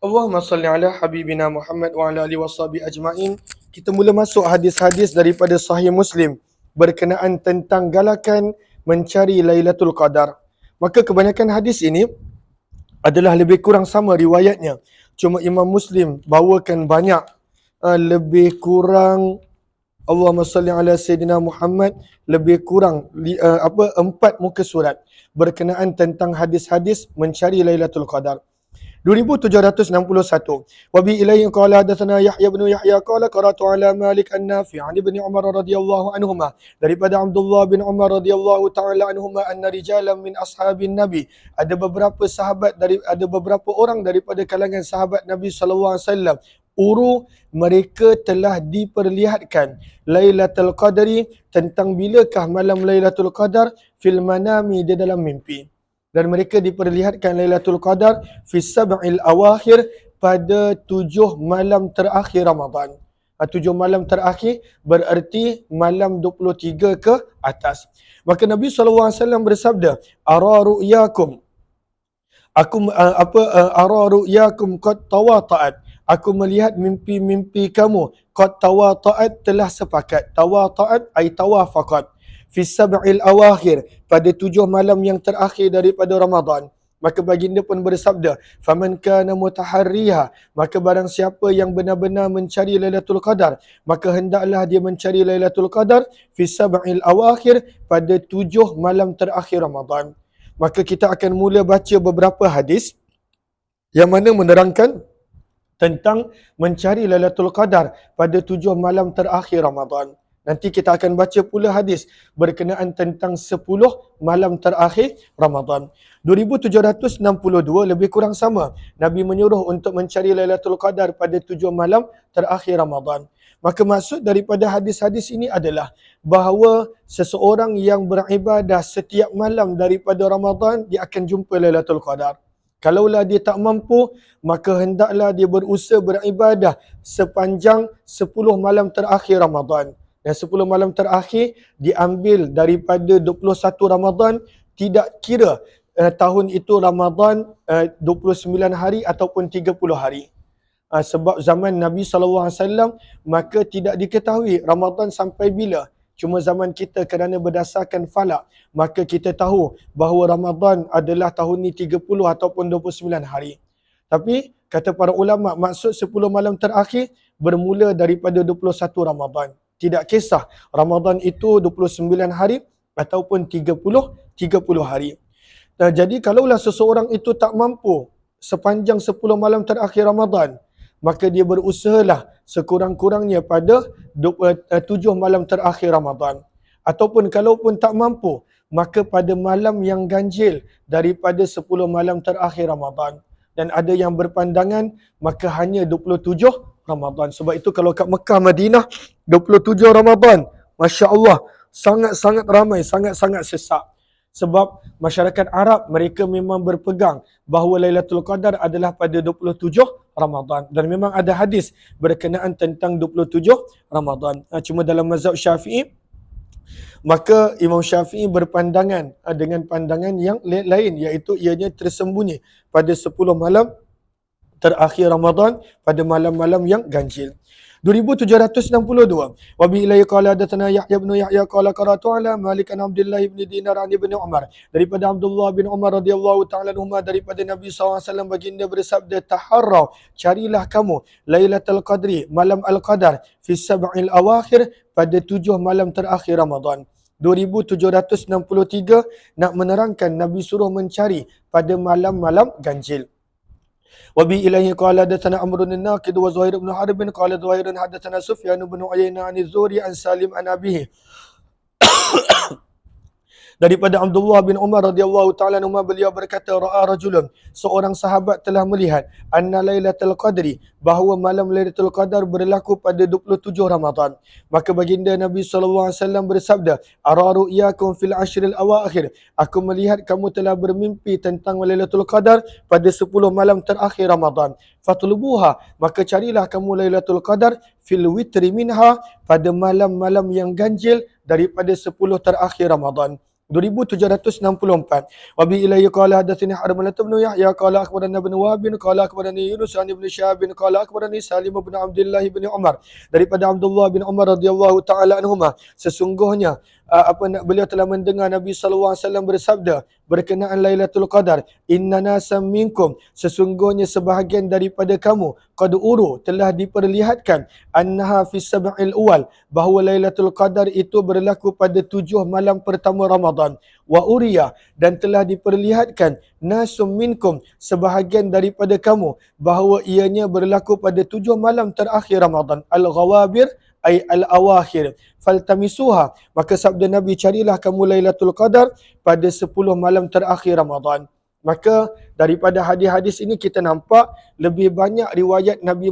A: Allahumma salli ala habibina Muhammad wa ala alihi washabihi ajma'in. Kita mula masuk hadis-hadis daripada Sahih Muslim berkenaan tentang galakan mencari Lailatul Qadar. Maka kebanyakan hadis ini adalah lebih kurang sama riwayatnya. Cuma Imam Muslim bawakan banyak, lebih kurang Allahumma salli ala Sayyidina Muhammad, lebih kurang 4 muka surat berkenaan tentang hadis-hadis mencari Lailatul Qadar. 2761. Wa bi ilaihi qala hadatsana Yahya bin Yahya qala qara'tu ala Malik an-Nafi' an Ibnu Umar radhiyallahu anhuma, daripada Abdullah bin Umar radhiyallahu taala anhuma, anna rijalan min ashabin Nabi, ada beberapa orang daripada kalangan sahabat Nabi sallallahu alaihi wasallam, mereka telah diperlihatkan Lailatul Qadri, tentang bilakah malam Lailatul Qadar, fil manami, di dalam mimpi. Dan mereka diperlihatkan Lailatul Qadar fi sab'il awakhir, pada 7 malam terakhir Ramadan. 7 malam terakhir berarti malam 23 ke atas. Maka Nabi SAW bersabda, ara ru'yakum, ara ru'yakum qad tawata'at, aku melihat mimpi-mimpi kamu, qad tawata'at, telah sepakat. Tawata'at ay tawafaqat. Fi sab'il awakhir, pada 7 malam yang terakhir daripada Ramadan. Maka baginda pun bersabda, faman kana mutaharriha, maka barang siapa yang benar-benar mencari Lailatul Qadar, maka hendaklah dia mencari Lailatul Qadar fi sab'il awakhir, pada 7 malam terakhir Ramadan. Maka kita akan mula baca beberapa hadis yang mana menerangkan tentang mencari Lailatul Qadar pada 7 malam terakhir Ramadan. Nanti kita akan baca pula hadis berkenaan tentang 10 malam terakhir Ramadan. 2762, lebih kurang sama. Nabi menyuruh untuk mencari Lailatul Qadar pada 7 malam terakhir Ramadan. Maka maksud daripada hadis-hadis ini adalah bahawa seseorang yang beribadah setiap malam daripada Ramadan, dia akan jumpa Lailatul Qadar. Kalaulah dia tak mampu, maka hendaklah dia berusaha beribadah sepanjang 10 malam terakhir Ramadan. Dan 10 malam terakhir diambil daripada 21 Ramadan, tidak kira tahun itu Ramadan 29 hari ataupun 30 hari. Sebab zaman Nabi SAW, maka tidak diketahui Ramadan sampai bila. Cuma zaman kita kerana berdasarkan falak, maka kita tahu bahawa Ramadan adalah tahun ni 30 ataupun 29 hari. Tapi kata para ulama, maksud 10 malam terakhir bermula daripada 21 Ramadan. Tidak kisah Ramadan itu 29 hari ataupun 30 hari. Jadi kalaulah seseorang itu tak mampu sepanjang 10 malam terakhir Ramadan, maka dia berusahalah sekurang-kurangnya pada 7 malam terakhir Ramadan. Ataupun kalaupun tak mampu, maka pada malam yang ganjil daripada 10 malam terakhir Ramadan. Dan ada yang berpandangan maka hanya 27 Ramadan. Sebab itu kalau kat Mekah, Madinah, 27 Ramadan, Masya Allah, sangat-sangat ramai, sangat-sangat sesak. Sebab masyarakat Arab, mereka memang berpegang bahawa Lailatul Qadar adalah pada 27 Ramadan. Dan memang ada hadis berkenaan tentang 27 Ramadan. Cuma dalam mazhab Syafi'i, maka Imam Syafi'i berpandangan dengan pandangan yang lain, iaitu ianya tersembunyi pada 10 malam terakhir Ramadan, pada malam-malam yang ganjil. 2762. Wa bi ilaihi qala hadatsana Yahya bin Yahya qala qara'tu ala Malik an Abdullah bin Dinar an Ibnu Umar, daripada Abdullah bin Umar radhiyallahu taala anhuma, daripada Nabi SAW baginda bersabda, taharrau, carilah kamu Lailatul Qadri, malam Al-Qadar, fi sab'il awakhir, pada 7 malam terakhir Ramadan. 2763 nak menerangkan Nabi suruh mencari pada malam-malam ganjil. Wa bi ilaihi qala hadatsana Amr bin Naqid wa Zuhair bin Harb qala Zuhair hadatsana Sufyan bin Uyainah an Az-Zuhri an Salim an abihi, daripada Abdullah bin Umar radhiyallahu taala anhu, beliau berkata, ra'a rajulun, seorang sahabat telah melihat, anna Lailatul Qadri, bahawa malam Lailatul Qadar berlaku pada 27 Ramadan. Maka baginda Nabi SAW bersabda, ara ru'yakum fil ashril awakhir, aku melihat kamu telah bermimpi tentang Lailatul Qadar pada 10 malam terakhir Ramadan. Fatlubuha, maka carilah kamu Lailatul Qadar fil witri minha, pada malam-malam yang ganjil daripada 10 terakhir Ramadan. 2764. Wa bi ilaihi qala hadatsani Harmalah bin Yahya qala akhbarana Ibn Wahb qala akhbarani Yunus an Ibn Syihab qala akhbarani Salim bin Abdullah bin Umar, daripada Abdullah bin Umar radhiyallahu taala anhuma, sesungguhnya beliau telah mendengar Nabi sallallahu alaihi wasallam bersabda berkenaan Lailatul Qadar, inna nasam minkum, sesungguhnya sebahagian daripada kamu, qad uru, telah diperlihatkan, annaha fi sab'il awal, bahawa Lailatul Qadar itu berlaku pada 7 malam pertama Ramadan, wa uriya, dan telah diperlihatkan, nasum minkum, sebahagian daripada kamu, bahawa ianya berlaku pada 7 malam terakhir Ramadan, al-ghawabir ay al-awakhir, faltamisuha, maka sabda Nabi, carilah kamu Lailatul Qadar pada 10 malam terakhir Ramadan. Maka daripada hadis-hadis ini kita nampak lebih banyak riwayat Nabi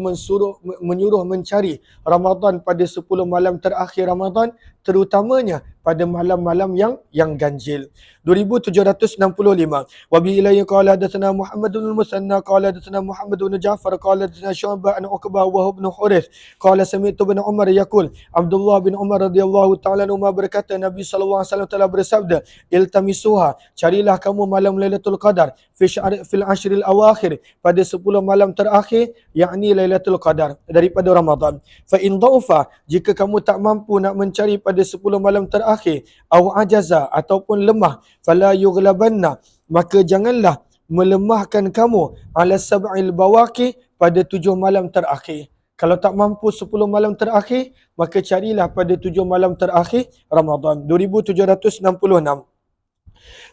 A: menyuruh mencari Ramadan pada 10 malam terakhir Ramadan, terutamanya pada malam-malam yang ganjil. 2765. Wa bi ilayhi qala hadatsana Muhammad bin Musanna qala hadatsana Muhammad bin Ja'far qala hadatsana Syu'bah an Uqbah wa ibn Hurith qala sami'tu bin Umar yaqul, Abdullah bin Umar radhiyallahu ta'ala anhu berkata, Nabi sallallahu alaihi wasallam telah bersabda, iltamisuha, carilah kamu malam Lailatul Qadar fil ashril awakhir, pada 10 malam terakhir, yakni Lailatul Qadar daripada Ramadan. Fa in dhaufa, jika kamu tak mampu nak mencari pada 10 malam terakhir, au ajaza, ataupun lemah, fala yughlabanna, maka janganlah melemahkan kamu, ala sab'il bawaqi, pada 7 malam terakhir. Kalau tak mampu 10 malam terakhir, maka carilah pada 7 malam terakhir Ramadan. 2766.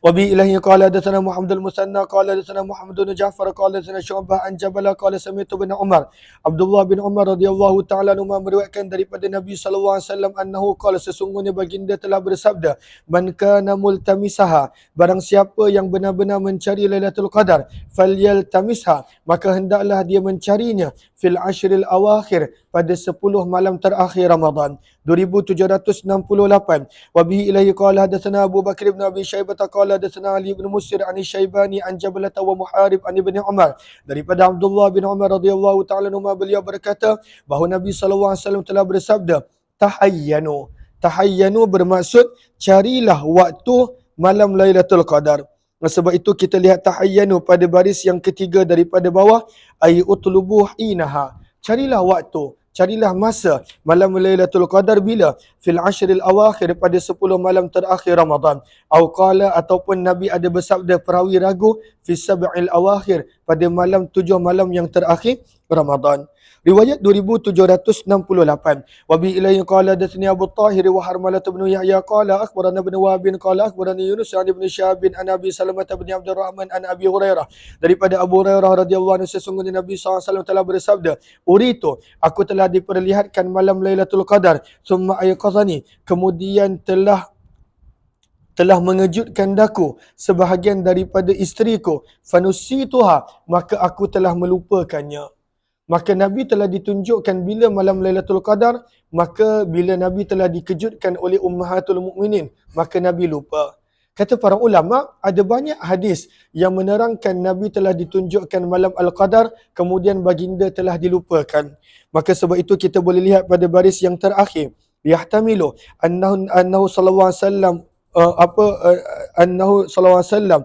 A: وبه إليه قال حدثنا محمد المثنى قال حدثنا محمد بن جعفر قال حدثنا شعبة عن جبل قال سمعت بن عمر, Abdullah bin Umar radhiyallahu ta'ala anhuma meriwayatkan daripada Nabi sallallahu alaihi wasallam annahu qala, sesungguhnya baginda telah bersabda, man kana multamisaha, barang siapa yang benar-benar mencari Lailatul Qadar, falyaltamisha, maka hendaklah dia mencarinya fil ashril awakhir, pada 10 malam terakhir Ramadan. 2768. Wa bihi ilaihi qala hadatsana Abu Bakr bin Abi Syaibah qala hadatsana Ali bin Musir an Syaibani an Jabalah wa Muharib an Ibni Umar, daripada Abdullah bin Umar radhiyallahu ta'ala anhu beliau berkata bahawa Nabi sallallahu alaihi wasallam telah bersabda, tahayyanu. Tahayyanu bermaksud carilah waktu malam Lailatul Qadar. Sebab itu kita lihat tahayyanu pada baris yang ketiga daripada bawah, ay utlubu hinaha, carilah waktu, carilah masa malam Lailatul Qadar bila, fil ashril awakhir, pada 10 malam terakhir Ramadan. Au qala, ataupun Nabi ada bersabda, perawi ragu, fi sab'il awakhir, pada malam 7 malam yang terakhir Ramadan. Riwayat 2768. Wa bi ilayhi qala hadatsani Abu Tahir wa Harmalah bin Yahya qala akhbarana ibn Wahb qala akhbarani Yunus an ibn Syihab an Abi Salamah bin Abdurrahman an Abi Hurairah, daripada Abu Hurairah radhiyallahu anhu, sesungguhnya Nabi SAW telah bersabda, uritu, aku telah diperlihatkan malam Lailatul Qadar, summa ayqazani, kemudian telah mengejutkan daku sebahagian daripada isteriku, fanusituha, maka aku telah melupakannya. Maka Nabi telah ditunjukkan bila malam Lailatul Qadar, maka bila Nabi telah dikejutkan oleh Ummahatul Mukminin, maka Nabi lupa. Kata para ulama, ada banyak hadis yang menerangkan Nabi telah ditunjukkan malam Al-Qadar, kemudian baginda telah dilupakan. Maka sebab itu kita boleh lihat pada baris yang terakhir, yahtamilu annahu sallallahu alaihi wasallam annahu sallallahu alaihi wasallam,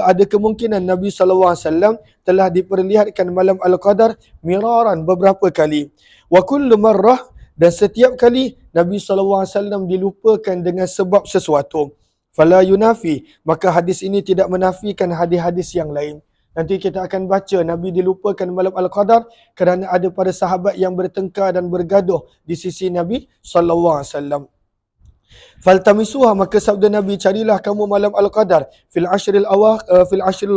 A: ada kemungkinan Nabi sallallahu alaihi wasallam telah diperlihatkan malam Al-Qadar miraran, beberapa kali. Wa kullu marrah, dan setiap kali Nabi sallallahu alaihi wasallam dilupakan dengan sebab sesuatu. Fala yunafi, maka hadis ini tidak menafikan hadis-hadis yang lain. Nanti kita akan baca Nabi dilupakan malam Al-Qadar kerana ada para sahabat yang bertengkar dan bergaduh di sisi Nabi sallallahu alaihi wasallam. Faltamisuha, maka sabda Nabi, carilah kamu malam Al-Qadar fil ashril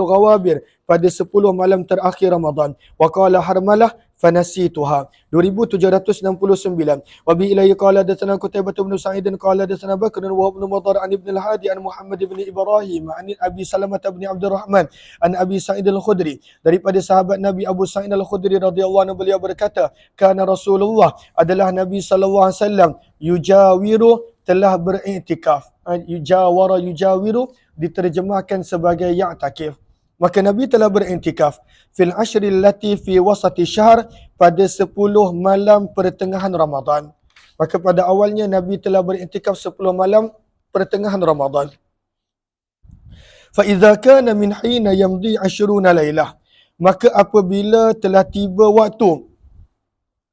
A: ghawabir, pada 10 malam terakhir Ramadan. Wa qala Harmalah fanasituha. 2769. Wa bi ilayhi qala hadatsana Qutaibah bin Sa'id qala hadatsana Bakr wa ibn Mudhar an Ibn al-Hadi an Muhammad bin Ibrahim an Abi Salamah bin Abdurrahman an Abi Sa'id al-Khudri, daripada sahabat Nabi Abu Sa'id al-Khudri radhiyallahu anhu, beliau berkata, kana Rasulullah, adalah Nabi sallallahu alaihi wasallam, yujawiru, telah beriktikaf. Yujawara, yujawiru diterjemahkan sebagai ya'takif. Maka Nabi telah beriktikaf fil ashril lati fi wasati syahr, pada 10 malam pertengahan Ramadan. Maka pada awalnya Nabi telah beriktikaf 10 malam pertengahan Ramadan. Fa idza kana min hina yamdi 20 lailah, maka apabila telah tiba waktu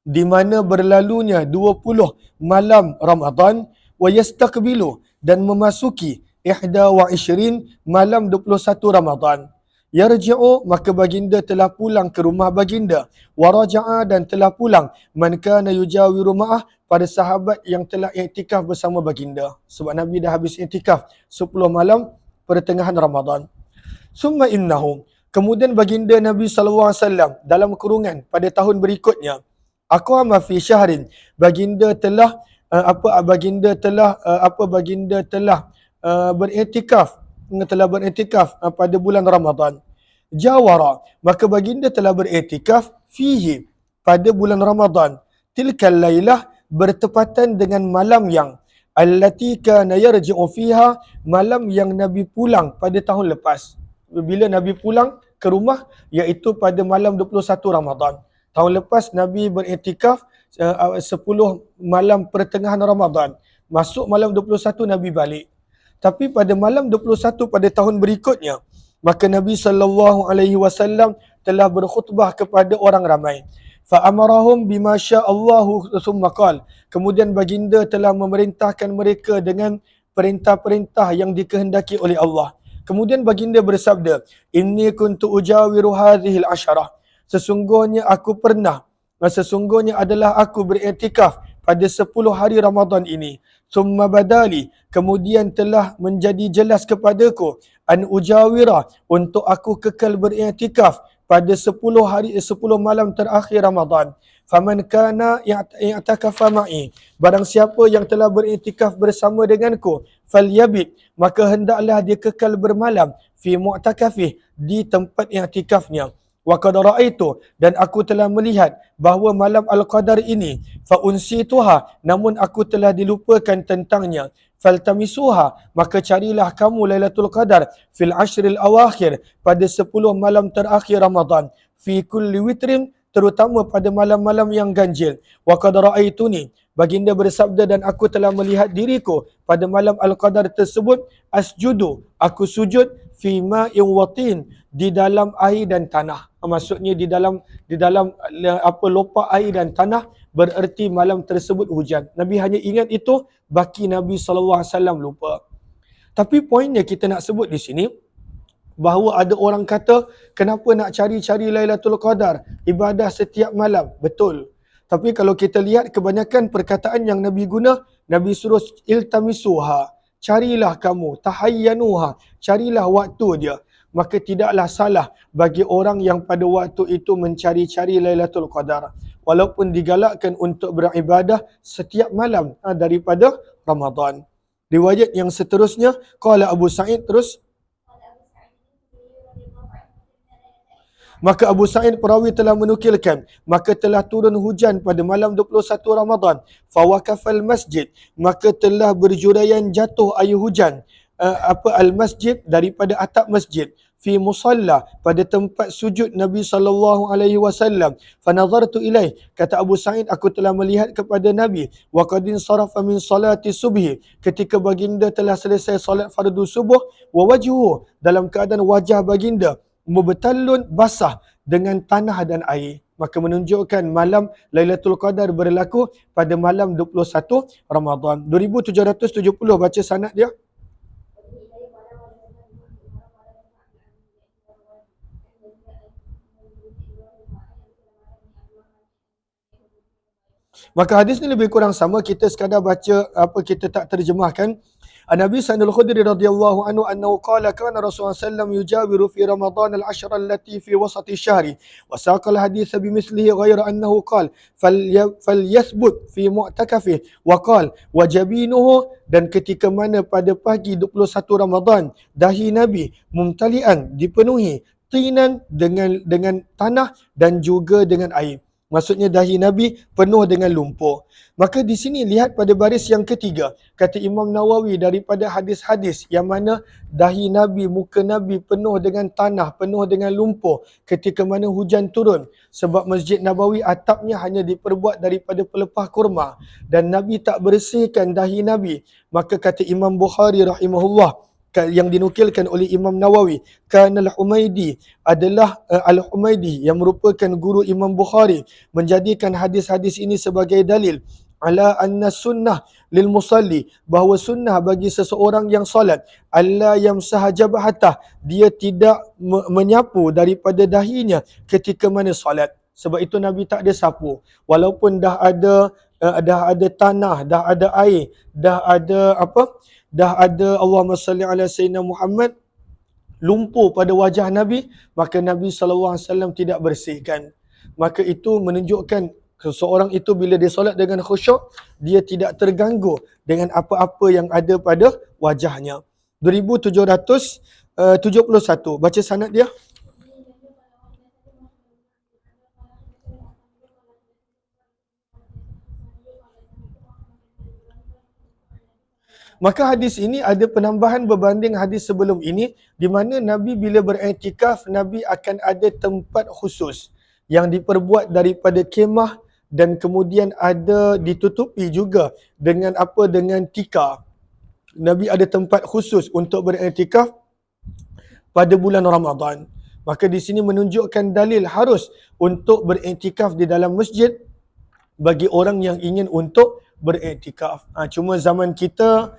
A: di mana berlalunya 20 malam Ramadan, wa yastaqbilu dan memasuki 21 malam 21 Ramadan. Yarji'u maka baginda telah pulang ke rumah baginda, wa raja'a dan telah pulang man kana yujawiru ma'ah pada sahabat yang telah iktikaf bersama baginda. Sebab Nabi dah habis iktikaf 10 malam pertengahan Ramadan. Summa innahum kemudian baginda Nabi SAW dalam kurungan pada tahun berikutnya, aqama fi syahrin baginda telah beriktikaf pada bulan Ramadan. Jawara maka baginda telah beriktikaf fihi pada bulan Ramadan. Tilkal lailah bertepatan dengan malam yang allati kana yarji'u fiha, malam yang Nabi pulang pada tahun lepas. Bila Nabi pulang ke rumah iaitu pada malam 21 Ramadan. Tahun lepas Nabi beriktikaf 10 malam pertengahan Ramadan. Masuk malam 21 Nabi balik. Tapi pada malam 21 pada tahun berikutnya, maka Nabi SAW telah berkhutbah kepada orang ramai. Fa amarahum bima sya'allahu thumma qala. Kemudian baginda telah memerintahkan mereka dengan perintah-perintah yang dikehendaki oleh Allah. Kemudian baginda bersabda, inni kuntu ujawiru hadhil asyarah. Sesungguhnya adalah aku beriktikaf pada 10 hari Ramadan ini. Summa badali, kemudian telah menjadi jelas kepadaku, an ujawira, untuk aku kekal beriktikaf pada 10 hari 10 malam terakhir Ramadan. Faman kana i'takafa ma'i, barang siapa yang telah beriktikaf bersama denganku, falyabit, maka hendaklah dia kekal bermalam fi mu'takafih, di tempat i'tikafnya. Wa qad ra'aitu, dan aku telah melihat bahawa malam Al-Qadar ini, fa unsituha, namun aku telah dilupakan tentangnya. Faltamisuha, maka carilah kamu Lailatul Qadar fil ashril awakhir, pada 10 malam terakhir Ramadan, fi kulli witrin, terutama pada malam-malam yang ganjil. Wa qad ra'aituni, baginda bersabda, dan aku telah melihat diriku pada malam Al-Qadar tersebut, asjudu, aku sujud, fi ma'in watin, di dalam air dan tanah. Maksudnya di dalam lopak air dan tanah, bererti malam tersebut hujan. Nabi hanya ingat itu, baki Nabi SAW lupa. Tapi poinnya kita nak sebut di sini, bahawa ada orang kata, kenapa nak cari-cari Lailatul Qadar, ibadah setiap malam. Betul. Tapi kalau kita lihat kebanyakan perkataan yang Nabi guna, Nabi suruh iltamisuha, carilah kamu, tahayyanuha, carilah waktu dia. Maka tidaklah salah bagi orang yang pada waktu itu mencari-cari Lailatul Qadar, walaupun digalakkan untuk beribadah setiap malam daripada Ramadan. Riwayat yang seterusnya, qala Abu Sa'id, terus maka Abu Sa'id perawi telah menukilkan, maka telah turun hujan pada malam 21 Ramadan. Fawaqafal masjid, maka telah berjuraian jatuh air hujan al-masjid, daripada atap masjid, fi musalla, pada tempat sujud Nabi SAW. Fanazartu ilaih, kata Abu Sa'id, aku telah melihat kepada Nabi, wa qadin sarafa min salati subhi, ketika baginda telah selesai salat fardu subuh, wa wajhuhu, dalam keadaan wajah baginda mubtallun, basah dengan tanah dan air. Maka menunjukkan malam Lailatul Qadar berlaku pada malam 21 Ramadan. 2770 baca sanad dia. Maka hadis ni lebih kurang sama, kita sekadar baca kita tak terjemahkan. Nabi Sa'id al-Khudri radhiyallahu anhu annahu qala kana Rasulullah sallam yujawiru fi Ramadan al-ashra allati fi wasati syahri, wa saqa al-hadits bimithlihi ghayra annahu qala falyathbut fi mu'takafih, wa qala wa jabinuhu, dan ketika mana pada pagi 21 Ramadan dahi Nabi mumtalian, dipenuhi, tinan, dengan tanah dan juga dengan air. Maksudnya dahi Nabi penuh dengan lumpur. Maka di sini lihat pada baris yang ketiga, kata Imam Nawawi, daripada hadis-hadis yang mana dahi Nabi, muka Nabi penuh dengan tanah, penuh dengan lumpur ketika mana hujan turun. Sebab Masjid Nabawi atapnya hanya diperbuat daripada pelepah kurma, dan Nabi tak bersihkan dahi Nabi. Maka kata Imam Bukhari rahimahullah, yang dinukilkan oleh Imam Nawawi, kan Al-Humaidi adalah Al-Humaidi yang merupakan guru Imam Bukhari, menjadikan hadis-hadis ini sebagai dalil ala anna sunnah lil musalli, bahawa sunnah bagi seseorang yang solat, alla yamsah jabhatah, dia tidak menyapu daripada dahinya ketika mana solat. Sebab itu Nabi tak ada sapu. Walaupun dah ada tanah, dah ada air, dah ada dah ada Allahumma salli ala sayyidina Muhammad, lumpur pada wajah Nabi, maka Nabi SAW tidak bersihkan. Maka itu menunjukkan seseorang itu bila dia solat dengan khusyuk, dia tidak terganggu dengan apa-apa yang ada pada wajahnya. 2771, baca sanad dia. Maka hadis ini ada penambahan berbanding hadis sebelum ini, di mana Nabi bila beriktikaf, Nabi akan ada tempat khusus yang diperbuat daripada kemah dan kemudian ada ditutupi juga dengan dengan tikar. Nabi ada tempat khusus untuk beriktikaf pada bulan Ramadan. Maka di sini menunjukkan dalil harus untuk beriktikaf di dalam masjid bagi orang yang ingin untuk beriktikaf. Cuma zaman kita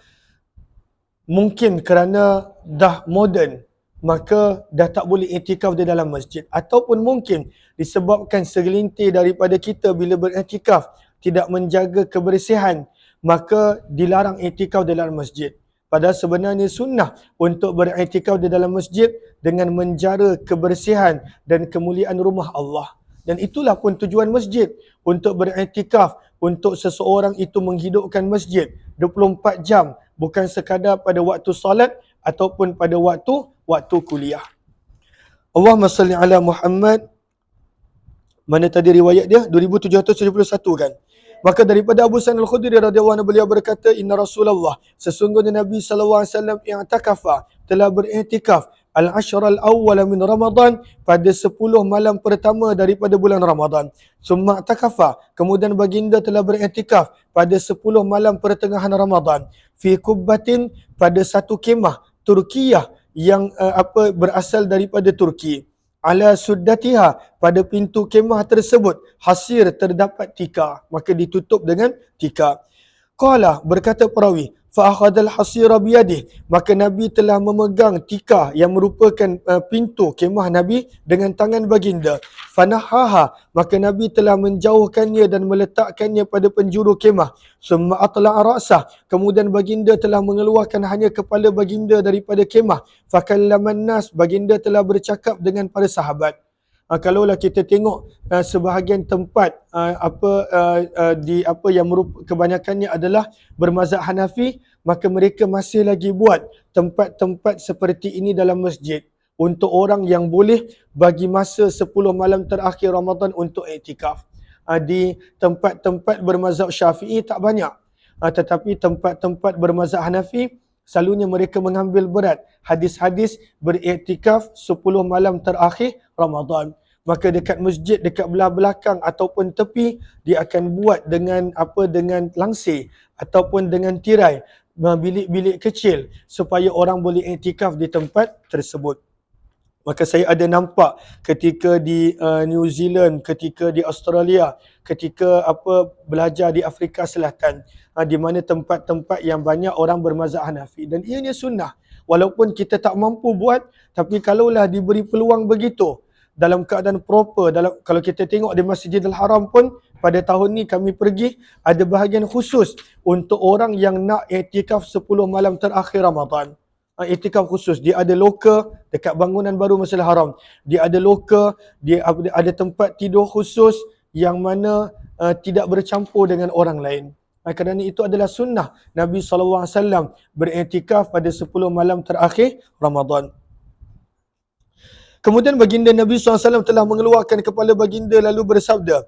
A: mungkin kerana dah moden, maka dah tak boleh iktikaf di dalam masjid. Ataupun mungkin disebabkan segelintir daripada kita bila beriktikaf tidak menjaga kebersihan, maka dilarang iktikaf di dalam masjid. Padahal sebenarnya sunnah untuk beriktikaf di dalam masjid dengan menjara kebersihan dan kemuliaan rumah Allah. Dan itulah pun tujuan masjid, untuk beriktikaf, untuk seseorang itu menghidupkan masjid 24 jam, bukan sekadar pada waktu solat ataupun pada waktu kuliah. Allahumma salli ala Muhammad. Mana tadi riwayat dia? 2771 kan? Maka daripada Abu Sa'id Al-Khudri radhiyallahu anhu, beliau berkata, inna Rasulullah, sesungguhnya Nabi SAW i'takafa, telah beriktikaf al-ashra al-awwal min Ramadan, pada 10 malam pertama daripada bulan Ramadan. Summa i'takafa, kemudian baginda telah beriktikaf pada 10 malam pertengahan Ramadan, fi kubbatin, pada satu kemah Turkiyah yang berasal daripada Turki. Ala suddatiha, pada pintu kemah tersebut hasir, terdapat tikar, maka ditutup dengan tikar. Qala, berkata perawi, fa akhadhal hasira biyadih, maka Nabi telah memegang tikar yang merupakan pintu kemah Nabi dengan tangan baginda. Fanahaha, maka Nabi telah menjauhkannya dan meletakkannya pada penjuru kemah. Summa atla'a ra'sah, kemudian baginda telah mengeluarkan hanya kepala baginda daripada kemah. Fakallaman nas, baginda telah bercakap dengan para sahabat. Kalaulah kita tengok sebahagian tempat yang kebanyakannya adalah bermazhab Hanafi, maka mereka masih lagi buat tempat-tempat seperti ini dalam masjid untuk orang yang boleh bagi masa 10 malam terakhir Ramadan untuk iktikaf. Di tempat-tempat bermazhab Syafi'i tak banyak, tetapi tempat-tempat bermazhab Hanafi selalunya mereka mengambil berat hadis-hadis beriktikaf 10 malam terakhir Ramadan. Maka dekat masjid, dekat belah belakang ataupun tepi, dia akan buat dengan dengan langsir ataupun dengan tirai, bilik-bilik kecil supaya orang boleh iktikaf di tempat tersebut. Maka saya ada nampak ketika di New Zealand, ketika di Australia, ketika belajar di Afrika Selatan, di mana tempat-tempat yang banyak orang bermazhab Hanafi, dan ianya sunnah. Walaupun kita tak mampu buat, tapi kalaulah diberi peluang begitu, dalam keadaan proper, kalau kita tengok di Masjidil Haram pun pada tahun ni kami pergi, ada bahagian khusus untuk orang yang nak iktikaf 10 malam terakhir Ramadan. Iktikaf khusus, dia ada loka dekat bangunan baru Masjidil Haram, dia ada loka, dia ada tempat tidur khusus yang mana tidak bercampur dengan orang lain. Kerana itu adalah sunnah Nabi SAW beriktikaf pada 10 malam terakhir Ramadan. Kemudian baginda Nabi SAW telah mengeluarkan kepala baginda lalu bersabda,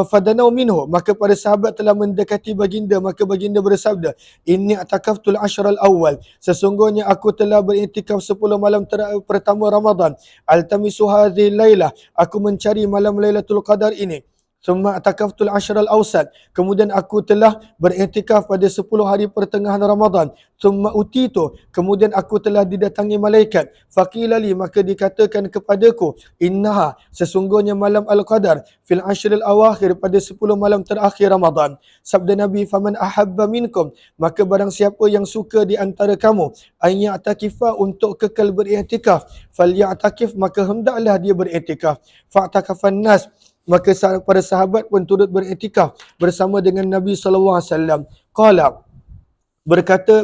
A: fadanau minhu, maka para sahabat telah mendekati baginda, maka baginda bersabda, inni atakaftul ashral awal, sesungguhnya aku telah beriktikaf 10 malam pertama Ramadan, altamisu hadhihi lailah, aku mencari malam Lailatul Qadar ini. thumma atakaftul ashral awsat, kemudian aku telah beriktikaf pada 10 hari pertengahan Ramadan, thumma utitu, kemudian aku telah didatangi malaikat, faqila li, maka dikatakan kepadaku, innaha, sesungguhnya malam al-qadar fil ashril awakhir, pada 10 malam terakhir Ramadan. Sabda Nabi, faman ahabba minkum, maka barang siapa yang suka di antara kamu, an ya'takifa, untuk kekal beriktikaf, falya'takif, maka hendaklah dia beriktikaf. Fa'takafan nas, maka para sahabat pun turut beriktikaf bersama dengan Nabi sallallahu alaihi wasallam. Qala,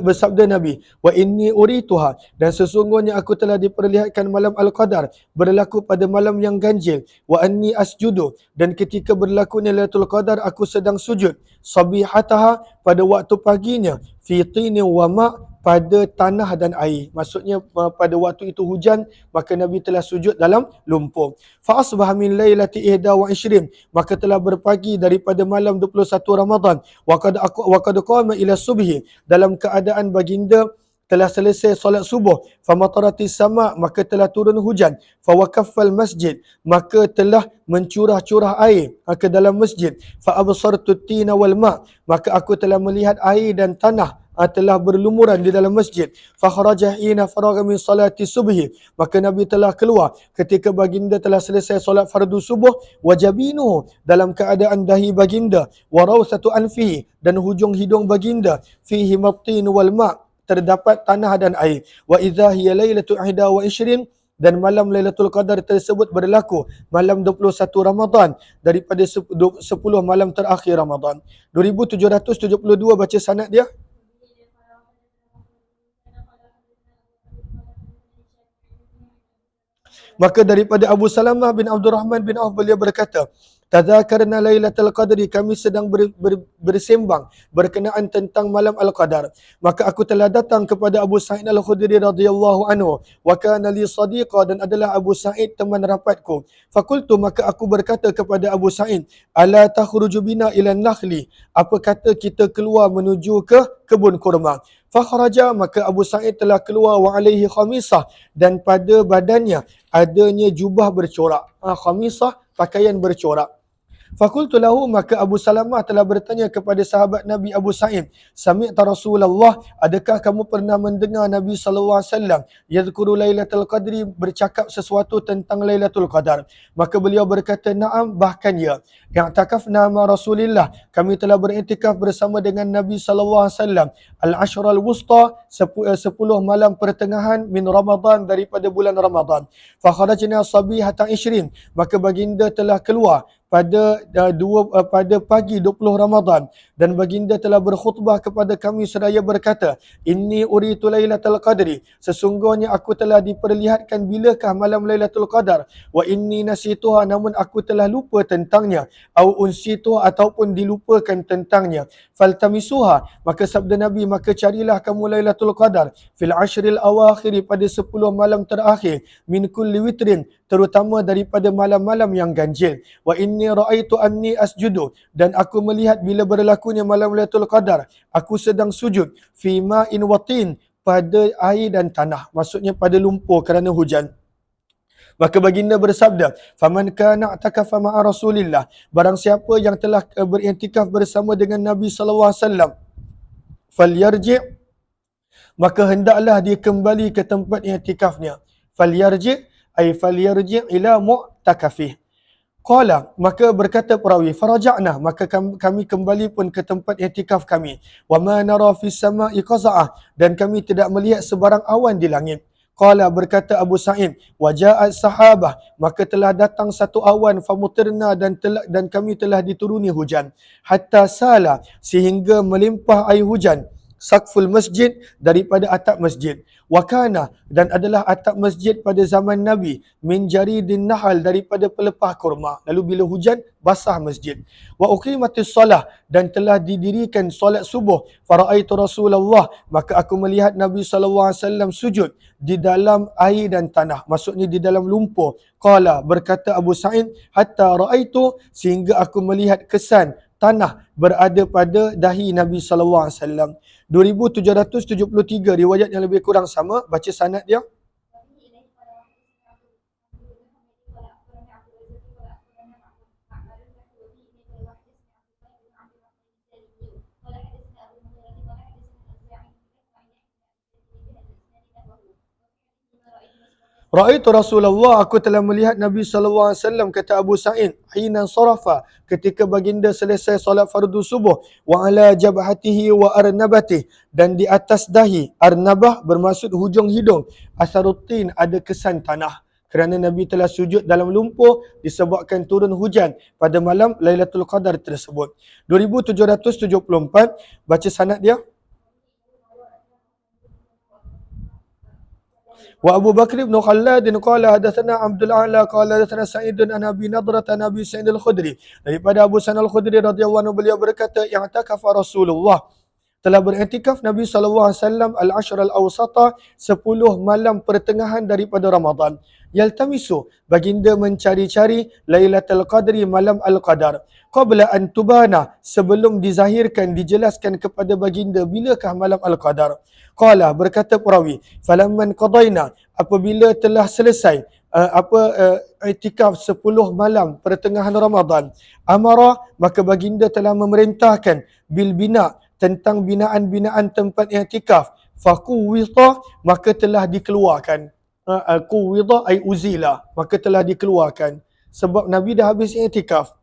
A: bersabda Nabi, wa inni urituha, dan sesungguhnya aku telah diperlihatkan malam al-qadar berlaku pada malam yang ganjil, wa anni asjudu, dan ketika berlakunya Lailatul Qadar aku sedang sujud, sabihataha, pada waktu paginya, fi tini wa ma, pada tanah dan air. Maksudnya pada waktu itu hujan, maka Nabi telah sujud dalam lumpur. Fa asbaha min lailati 21, maka telah berpagi daripada malam 21 Ramadan, wa qad qama ila subhi, dalam keadaan baginda telah selesai solat subuh, famataratis sama, maka telah turun hujan, fawakaffal masjid, maka telah mencurah-curah air ke dalam masjid, fa absartu tina wal ma, maka aku telah melihat air dan tanah telah berlumuran di dalam masjid. Fakharaja hina faragha min salati subhi, maka Nabi telah keluar ketika baginda telah selesai solat fardu subuh, wajabinu, dalam keadaan dahi baginda, warawsatu anfihi, dan hujung hidung baginda, fihi mattin wal ma, terdapat tanah dan air. Wa idza hiya lailatu 21, dan malam Lailatul Qadar tersebut berlaku malam 21 Ramadan daripada 10 malam terakhir Ramadan. 2772 baca sanad dia. Maka daripada Abu Salamah bin Abdul Rahman bin Auf, beliau berkata, tadzakarna Lailatul Qadri, kami sedang bersembang berkenaan tentang malam Al-Qadar. Maka aku telah datang kepada Abu Sa'id Al-Khudri radhiyallahu anhu, wa kana li sadiqa, dan adalah Abu Sa'id teman rapatku. Fakultu, maka aku berkata kepada Abu Sa'id, ala takhruju bina ila nakhli, apa kata kita keluar menuju ke kebun kurma. Fakhraja, maka Abu Sa'id telah keluar, wa alaihi khamisah, dan pada badannya adanya jubah bercorak. Khamisah, pakaian bercorak. Fakultu lahu, maka Abu Salamah telah bertanya kepada sahabat Nabi Abu Sa'id, sami'ta Rasulullah, adakah kamu pernah mendengar Nabi sallallahu alaihi wasallam yadhkuru Lailatul Qadri, bercakap sesuatu tentang Lailatul Qadar? Maka beliau berkata, na'am, bahkan ya. I'takafna ma Rasulillah, kami telah beriktikaf bersama dengan Nabi sallallahu alaihi wasallam al-ashral wusta, 10 malam pertengahan min Ramadan, daripada bulan Ramadan. Fa kharajna sabihata 20, maka baginda telah keluar pada pagi 20 Ramadan, dan baginda telah berkhutbah kepada kami seraya berkata, inni uritu Lailatul Qadri, sesungguhnya aku telah diperlihatkan bilakah malam Lailatul Qadar, wa inni nasituha, namun aku telah lupa tentangnya, au unsituha, ataupun dilupakan tentangnya. Faltamisuha, maka sabda Nabi, maka carilah kamu Lailatul Qadar fil ashril awakhir, pada 10 malam terakhir, min kulli witrin, terutama daripada malam-malam yang ganjil. Wa inni ra'aitu anni asjudu, dan aku melihat bila berlakunya malam Lailatul Qadar, aku sedang sujud, fi ma'in watin, pada air dan tanah, maksudnya pada lumpur kerana hujan. Maka baginda bersabda, faman kana atakafa ma'a Rasulillah, barang siapa yang telah beriktikaf bersama dengan Nabi sallallahu alaihi wasallam, falyarji', maka hendaklah dia kembali ke tempat iktikafnya. Falyarji' ay falyarji' ila mu'takafih. Qala, maka berkata perawi, faraja'na, maka kami kembali pun ke tempat iktikaf kami. Wa ma nara fis sama'i qaza'ah, dan kami tidak melihat sebarang awan di langit. Qala, berkata Abu Sa'id, wa ja'at sahabah, maka telah datang satu awan, famutirna, dan kami telah dituruni hujan. Hatta sala, sehingga melimpah air hujan, sakful masjid, daripada atap masjid. Wakana, dan adalah atap masjid pada zaman Nabi, min jaridin nahal, daripada pelepah kurma. Lalu bila hujan, basah masjid. Wa uqimatis salah, dan telah didirikan solat subuh. Fara'aitu Rasulullah, maka aku melihat Nabi SAW sujud di dalam air dan tanah, maksudnya di dalam lumpur. Qala, berkata Abu Sa'id, hatta ra'aitu, sehingga aku melihat kesan tanah berada pada dahi Nabi SAW. 2773, riwayat yang lebih kurang sama. Baca sanad dia. Ra'aitu Rasulullah, aku telah melihat Nabi sallallahu alaihi wasallam, kata Abu Sa'id, hina sarafa, ketika baginda selesai solat fardu subuh, wa ala jabhatihi wa arnabatihi, dan di atas dahi, arnabah bermaksud hujung hidung, asarutin, ada kesan tanah. Kerana Nabi telah sujud dalam lumpur disebabkan turun hujan pada malam Lailatul Qadar tersebut. 2774, baca sanad dia. وأبو بكر بن خلاد قال حدثنا عبد الأعلى قال حدثنا سعيد عن أبي نضرة عن أبي سعيد الخدري, daripada Abu Sa'id al-Khudri radhiyallahu anhu, beliau berkata, i'takafa Rasulullah, telah beriktikaf Nabi SAW al-ashr al-awsata, 10 malam pertengahan daripada Ramadan. Yaltamisu, baginda mencari-cari Lailatul Qadri, malam Al-Qadar. Qabla an tubana, sebelum dizahirkan, dijelaskan kepada baginda bilakah malam Al-Qadar. Qala, berkata perawi, falamman qadaina, apabila telah selesai iktikaf 10 malam pertengahan Ramadan, amara, maka baginda telah memerintahkan bil bina, tentang binaan-binaan tempat i'tikaf, faquwita, maka telah dikeluarkan. Quwida ay uzila, maka telah dikeluarkan sebab Nabi dah habis i'tikaf.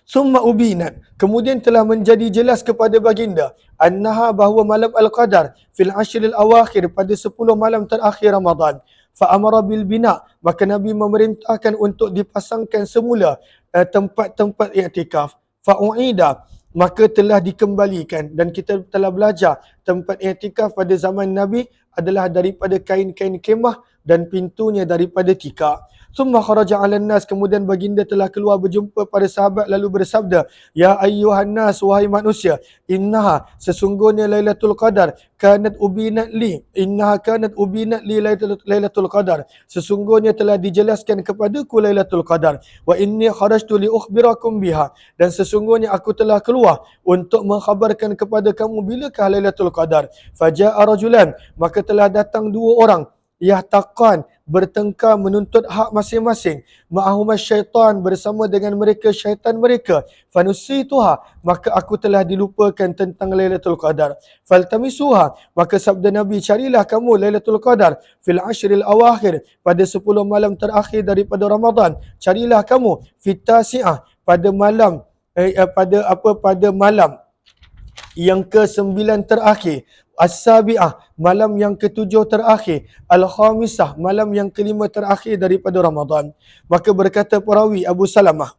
A: Summa ubinat, kemudian telah menjadi jelas kepada baginda, annaha, bahawa malam Al-Qadar fil ashril awakhir, pada 10 malam terakhir Ramadan. Fa amara bil bina, maka Nabi memerintahkan untuk dipasangkan semula tempat-tempat i'tikaf. Fa uida, maka telah dikembalikan, dan kita telah belajar tempat i'tikaf pada zaman Nabi adalah daripada kain-kain kemah dan pintunya daripada tikar. Summa kharaja 'alan nas, kemudian baginda telah keluar berjumpa pada sahabat lalu bersabda, ya ayyuhan nas, wahai manusia, innaha, sesungguhnya Lailatul Qadar, kanat ubinat li, innaha kanat ubinat li Lailatul Qadar, sesungguhnya telah dijelaskan kepadaku Lailatul Qadar, wa inni kharajtu li ukhbirakum biha, dan sesungguhnya aku telah keluar untuk mengkhabarkan kepada kamu bilakah Lailatul Qadar. Faja'a rajulan, maka telah datang 2 orang, yahtaqan, bertengkar menuntut hak masing-masing, ma'ahuma syaitan, bersama dengan mereka syaitan mereka, fanusituha, maka aku telah dilupakan tentang Lailatul Qadar. Faltamisuha, maka sabda Nabi, carilah kamu Lailatul Qadar fil ashril awakhir, pada 10 malam terakhir daripada Ramadan. Carilah kamu fitasi'ah, pada malam pada malam yang ke-9 terakhir, as-sabi'ah, malam yang ke-7 terakhir, al-khamisah, malam yang ke-5 terakhir daripada Ramadan. Maka berkata perawi Abu Salamah,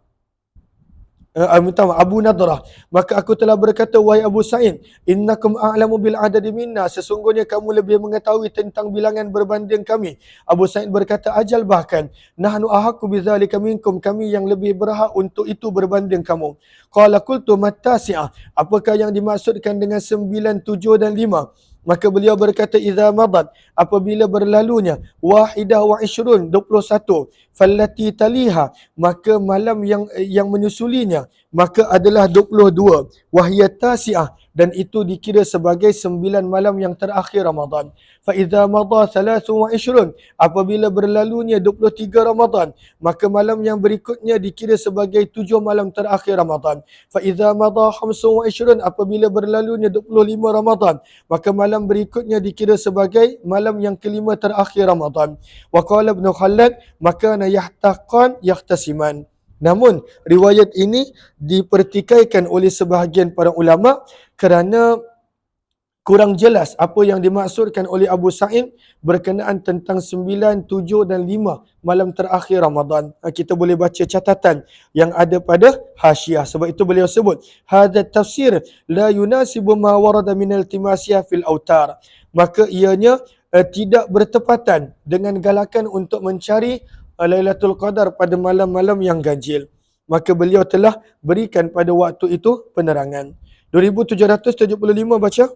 A: Abu Nadrah, maka aku telah berkata, wahai Abu Sa'id, innakum a'lamu bil adadi minna, sesungguhnya kamu lebih mengetahui tentang bilangan berbanding kami. Abu Sa'id berkata, ajal, bahkan nahnu ahaqqu bidzalika minkum, kami yang lebih berhak untuk itu berbanding kamu. Qala qultu mattasi'ah, apakah yang dimaksudkan dengan 9, 7 dan 5? Maka beliau berkata, idza madat, apabila berlalunya, wahidah wa ishrun, 21, fallati taliha, maka malam yang menyusulinya, maka adalah 22, wahiyat tasi'ah, dan itu dikira sebagai 9 malam yang terakhir Ramadan. Fa idza madha 23, apabila berlalunya 23 Ramadan, maka malam yang berikutnya dikira sebagai 7 malam terakhir Ramadan. Fa idza madha 25, apabila berlalunya 25 Ramadan, maka malam berikutnya dikira sebagai malam yang kelima terakhir Ramadan. Wa qala Ibn Khallad, maka yahtaqan yahtasiman. Namun riwayat ini dipertikaikan oleh sebahagian para ulama kerana kurang jelas apa yang dimaksudkan oleh Abu Sa'id berkenaan tentang 9, 7 dan 5 malam terakhir Ramadan. Kita boleh baca catatan yang ada pada hasyiah. Sebab itu beliau sebut, hadha tafsir la yunasibu ma warada min iltimasiyah fil autar. Maka ianya tidak bertepatan dengan galakan untuk mencari Lailatul Qadar pada malam-malam yang ganjil. Maka beliau telah berikan pada waktu itu penerangan. 2775 baca.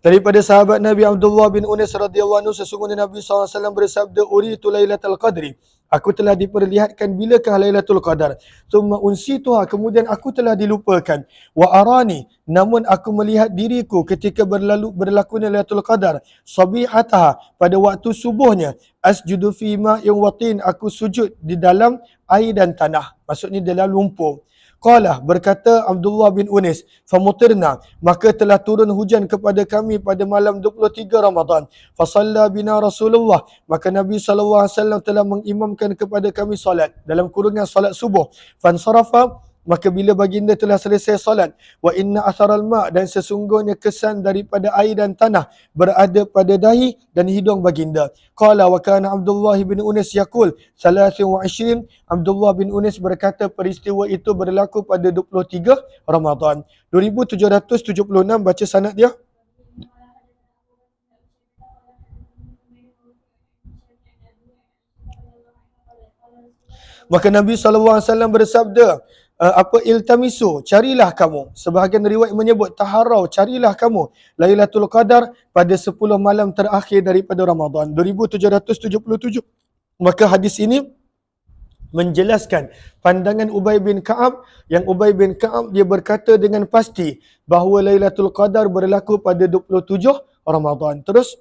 A: Daripada sahabat Nabi Abdullah bin Unais radhiyallahu anhu, sesungguhnya Nabi SAW bersabda, uritu lailatul qadri. Aku telah diperlihatkan bilakah Lailatul Qadar. Thumma unsituha, kemudian aku telah dilupakan. Wa arani, namun aku melihat diriku ketika berlakunya Lailatul Qadar. Sabihataha, pada waktu subuhnya. Asjudu fi ma'in watin, aku sujud di dalam air dan tanah. Maksudnya dalam lumpur. Qala, berkata Abdullah bin Unais, famutirna, maka telah turun hujan kepada kami pada malam 23 Ramadan. Fasalla bina Rasulullah, maka Nabi SAW telah mengimamkan kepada kami salat, dalam kurungan salat subuh. Fansarafa, maka bila baginda telah selesai salat, wa inna atharal ma', dan sesungguhnya kesan daripada air dan tanah berada pada dahi dan hidung baginda. Qala wa kana Abdullah bin Unais yaqul 23, Abdullah bin Unais berkata peristiwa itu berlaku pada 23 Ramadan. 2776 baca sanad dia. Maka Nabi SAW bersabda, iltamisu, carilah kamu. Sebahagian riwayat menyebut taharau, carilah kamu Lailatul Qadar pada 10 malam terakhir daripada Ramadan. 2777. Maka hadis ini menjelaskan pandangan Ubay bin Ka'ab, yang Ubay bin Ka'ab dia berkata dengan pasti bahawa Lailatul Qadar berlaku pada 27 Ramadan. Terus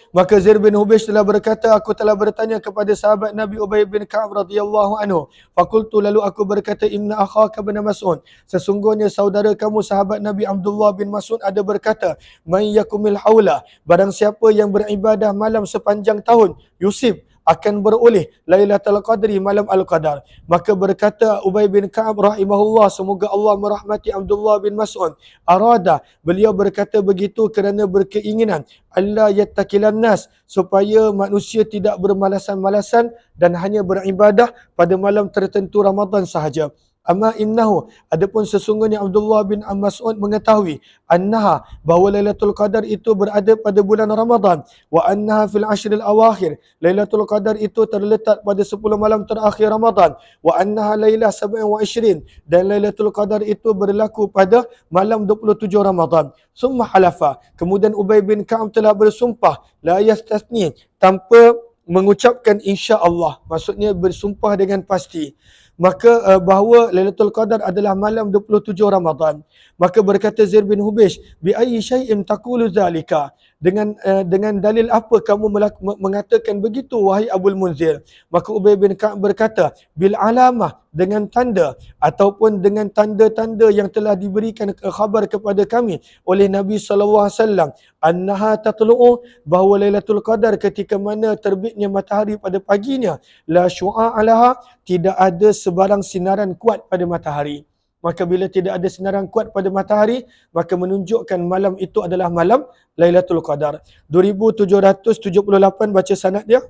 A: maka Zaid bin Hubaysh telah berkata, aku telah bertanya kepada sahabat Nabi Ubay bin Ka'ab radhiyallahu anhu. Fakultu, lalu aku berkata, inna akhaka bin Mas'ud, sesungguhnya saudara kamu sahabat Nabi Abdullah bin Mas'ud ada berkata, man yakumil haula, barang siapa yang beribadah malam sepanjang tahun, Yusuf, akan beroleh Lailatul Qadri, malam Al-Qadar. Maka berkata Ubay bin Ka'ab rahimahullah, semoga Allah merahmati Abdullah bin Mas'ud, arada, beliau berkata begitu kerana berkeinginan Allah yattakilan nas, supaya manusia tidak bermalasan-malasan dan hanya beribadah pada malam tertentu Ramadan sahaja. Amma innahu, adapun sesungguhnya Abdullah bin Mas'ud mengetahui annaha, bahawa Lailatul Qadar itu berada pada bulan Ramadan, wa annaha fil ashril awakhir, Lailatul Qadar itu terletak pada 10 malam terakhir Ramadan, wa annaha lailah 27, dan Lailatul Qadar itu berlaku pada malam 27 Ramadan. Summa halafa, kemudian Ubay bin Ka'ab telah bersumpah, la yastasni, tanpa mengucapkan insya-Allah, maksudnya bersumpah dengan pasti. Maka bahawa Lailatul Qadar adalah malam 27 Ramadan. Maka berkata Zaid bin Hubaysh, bi ayyi syai'in taqulu zalika, dengan dalil apa kamu mengatakan begitu wahai Abul Munzir? Maka Ubay bin Ka'ab berkata, bil alamah, dengan tanda ataupun dengan tanda-tanda yang telah diberikan khabar kepada kami oleh Nabi SAW, annaha tatlu'u, bahawa Lailatul Qadar ketika mana terbitnya matahari pada paginya, la syu'a alaha, tidak ada sebarang sinaran kuat pada matahari. Maka bila tidak ada sinaran kuat pada matahari, maka menunjukkan malam itu adalah malam Lailatul Qadar. 2778 baca sanad dia.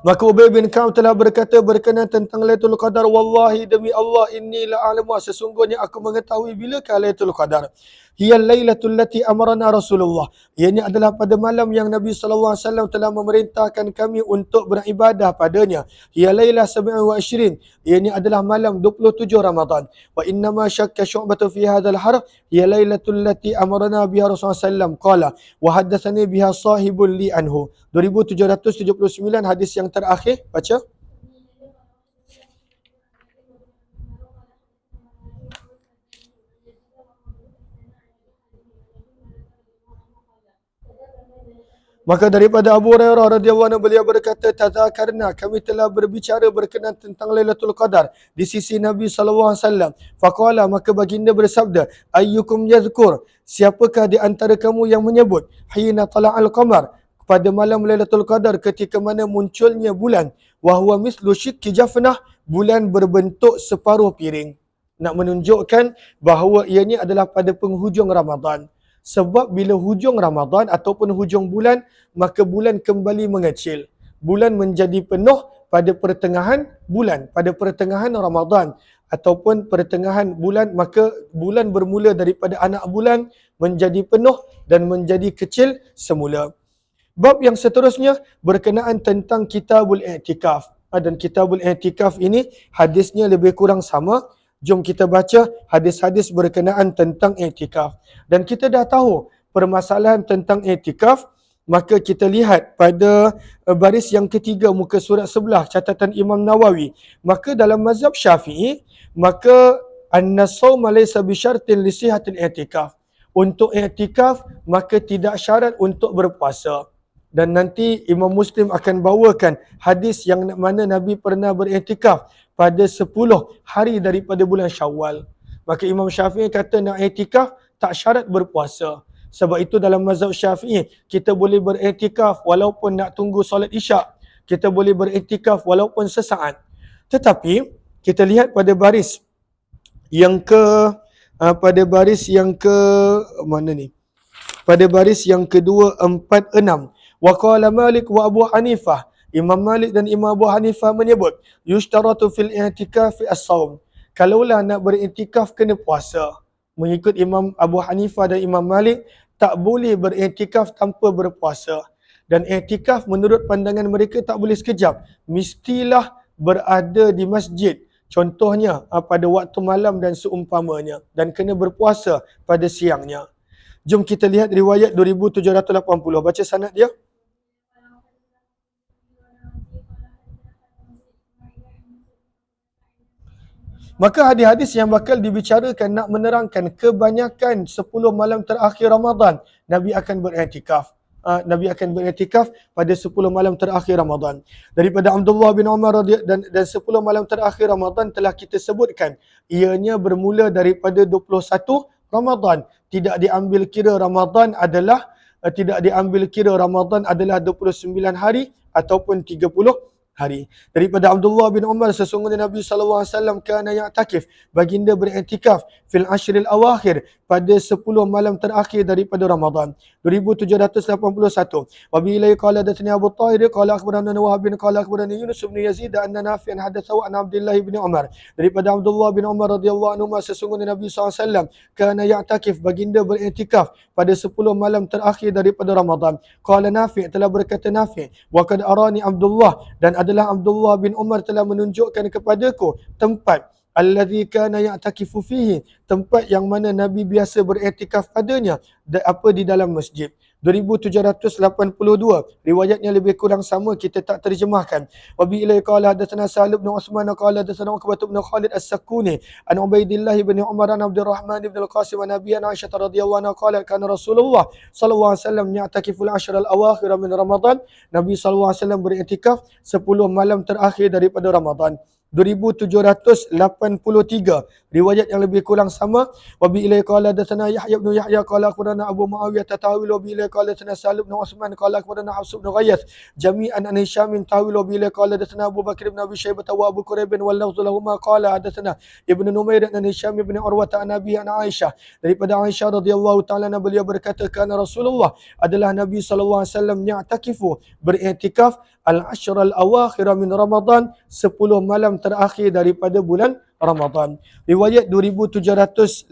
A: Maka Ubay bin Ka'ab telah berkata berkenaan tentang Lailatul Qadar, wallahi, demi Allah, inni la'alamu, sesungguhnya aku mengetahui bilakah Lailatul Qadar. Hiya lailatul lati amarana Rasulullah, ianya adalah pada malam yang Nabi SAW telah memerintahkan kami untuk beribadah padanya. Hiya lailah 27, ianya adalah malam 27 Ramadan. Wa innama syakka syu'batu fi hadzal harf, hiya lailatul lati amarana biha Rasulullah SAW qala wa haddatsani biha sahibul li anhu. 2779 hadis yang terakhir, baca. Maka daripada Abu Hurairah radhiyallahu anhu, beliau berkata, tazakarna, kami telah berbicara berkenaan tentang Lailatul Qadar di sisi Nabi SAW. Faqala, maka baginda bersabda, ayyukum yadhkur, siapakah di antara kamu yang menyebut hina tala'al qamar, pada malam Lailatul Qadar ketika mana munculnya bulan, wa huwa mislu syikki jafnah, bulan berbentuk separuh piring. Nak menunjukkan bahawa ianya adalah pada penghujung Ramadan. Sebab bila hujung Ramadan ataupun hujung bulan, maka bulan kembali mengecil. Bulan menjadi penuh pada pertengahan bulan, pada pertengahan Ramadan ataupun pertengahan bulan, maka bulan bermula daripada anak bulan menjadi penuh dan menjadi kecil semula. Bab yang seterusnya berkenaan tentang kitabul i'tikaf. Dan kitabul i'tikaf ini hadisnya lebih kurang sama. Jom kita baca hadis-hadis berkenaan tentang i'tikaf. Dan kita dah tahu permasalahan tentang i'tikaf, maka kita lihat pada baris yang ketiga muka surat sebelah catatan Imam Nawawi. Maka dalam mazhab Syafi'i, maka an-nasawma laysa bisyartin li sihatil i'tikaf. Untuk i'tikaf maka tidak syarat untuk berpuasa. Dan nanti Imam Muslim akan bawakan hadis yang mana Nabi pernah beriktikaf pada 10 hari daripada bulan Syawal. Maka Imam Syafi'i kata nak iktikaf tak syarat berpuasa. Sebab itu dalam mazhab Syafi'i, kita boleh beriktikaf walaupun nak tunggu solat Isyak. Kita boleh beriktikaf walaupun sesaat. Tetapi kita lihat pada baris yang pada baris yang ke-246. Wa qala Malik wa Abu Hanifah. Imam Malik dan Imam Abu Hanifah menyebut, yushtaratu fil i'tikafi as-saum. Kalaulah nak beriktikaf kena puasa. Mengikut Imam Abu Hanifah dan Imam Malik, tak boleh beriktikaf tanpa berpuasa. Dan i'tikaf menurut pandangan mereka tak boleh sekejap. Mestilah berada di masjid. Contohnya pada waktu malam dan seumpamanya. Dan kena berpuasa pada siangnya. Jom kita lihat riwayat 2780. Baca sanad dia. Maka hadis-hadis yang bakal dibicarakan nak menerangkan kebanyakan 10 malam terakhir Ramadan Nabi akan beriktikaf. Nabi akan beriktikaf pada 10 malam terakhir Ramadan. Daripada Abdullah bin Umar dan 10 malam terakhir Ramadan telah kita sebutkan. Ianya bermula daripada 21 Ramadan. Tidak diambil kira Ramadan adalah 29 hari ataupun 30 hari. Daripada Abdullah bin Umar, sesungguhnya Nabi SAW kana ya'takif, baginda beriktikaf fil ashril awakhir, pada 10 malam terakhir daripada Ramadan. 2781. Wa bi ilai qala hadatsani Abu Tahir qala akhbarana Wahab bin qala akhbarani Yunus bin Yazid anna Nafi'an hadatsahu an Abdullah bin Umar. Daripada Abdullah bin Umar radhiyallahu anhu, sesungguhnya Nabi SAW kana ya'takif, baginda beriktikaf pada 10 malam terakhir daripada Ramadan. Qala Nafi', telah berkata Nafi', wa qad arani Abdullah, dan adalah Abdullah bin Umar telah menunjukkan kepadaku tempat alladhi kana ya'takifu fihi, tempat yang mana Nabi biasa beriktikaf padanya, di dalam masjid. 2782. Riwayatnya lebih kurang sama, kita tak terjemahkan. Wa bi ilai qala hadatsana Sa'id bin Utsman qala hadatsana Uqbah bin Khalid as-Sakuni an Ubaidillah bin Umar an Abdurrahman bin al-Qasim an Abi Aisyah radhiyallahu anha qala kana Rasulullah sallallahu alaihi wasallam ya'takifu al-ashr al-awakhir min Ramadan. Nabi sallallahu alaihi wasallam beriktikaf 10 malam terakhir daripada Ramadan. 2783. Riwayat yang lebih kurang sama. Wa bi ilai qala hadatsana Yahya bin Yahya qala akhbarana Abu Muawiyah tatawil wa bi ilai qala hadatsana Salim bin Utsman qala akhbarana Hafs bin Ghayath jami'an an Hisham tawil wa bi ilai qala hadatsana Abu Bakr bin Abi Syaibah wa Abu Quraib wal lafdhu lahumā qala hadatsana Ibnu Numair an Hisham bin Urwah an Abi an Aisyah. Daripada Aisyah radhiyallahu taala anha, beliau berkata kana Rasulullah, adalah Nabi sallallahu alaihi wasallam ya'takifu, beriktikaf al-ashr al-awakhir min Ramadan, 10 malam terakhir daripada bulan Ramadan. Riwayat 2784.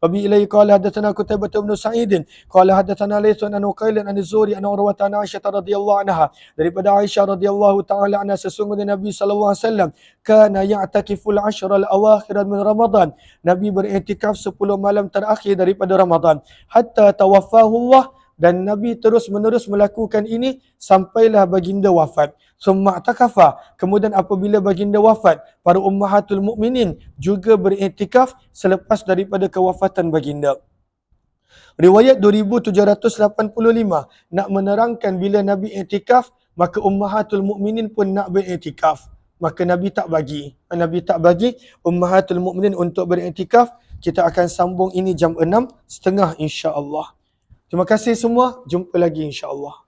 A: Wabi ilai qala hadatsana Qutaibah bin Sa'id qala hadatsana Laythun an Uqail an Zuhri an Urwah an Aisyah radhiyallahu anha. Daripada Aisyah radhiyallahu taala anha, sesungguhnya Nabi sallallahu alaihi wasallam kana ya'takifu al-ashr al-awakhir min Ramadan. Nabi beriktikaf 10 malam terakhir daripada Ramadan hatta tawaffahu Allah, dan Nabi terus-menerus melakukan ini sampailah baginda wafat. Summa takafa, kemudian apabila baginda wafat, para ummahatul mukminin juga beriktikaf selepas daripada kewafatan baginda. Riwayat 2785 nak menerangkan bila Nabi iktikaf, maka ummahatul mukminin pun nak beriktikaf. Maka Nabi tak bagi ummahatul mukminin untuk beriktikaf. Kita akan sambung ini jam 6.30 insya-Allah. Terima kasih semua. Jumpa lagi insya-Allah.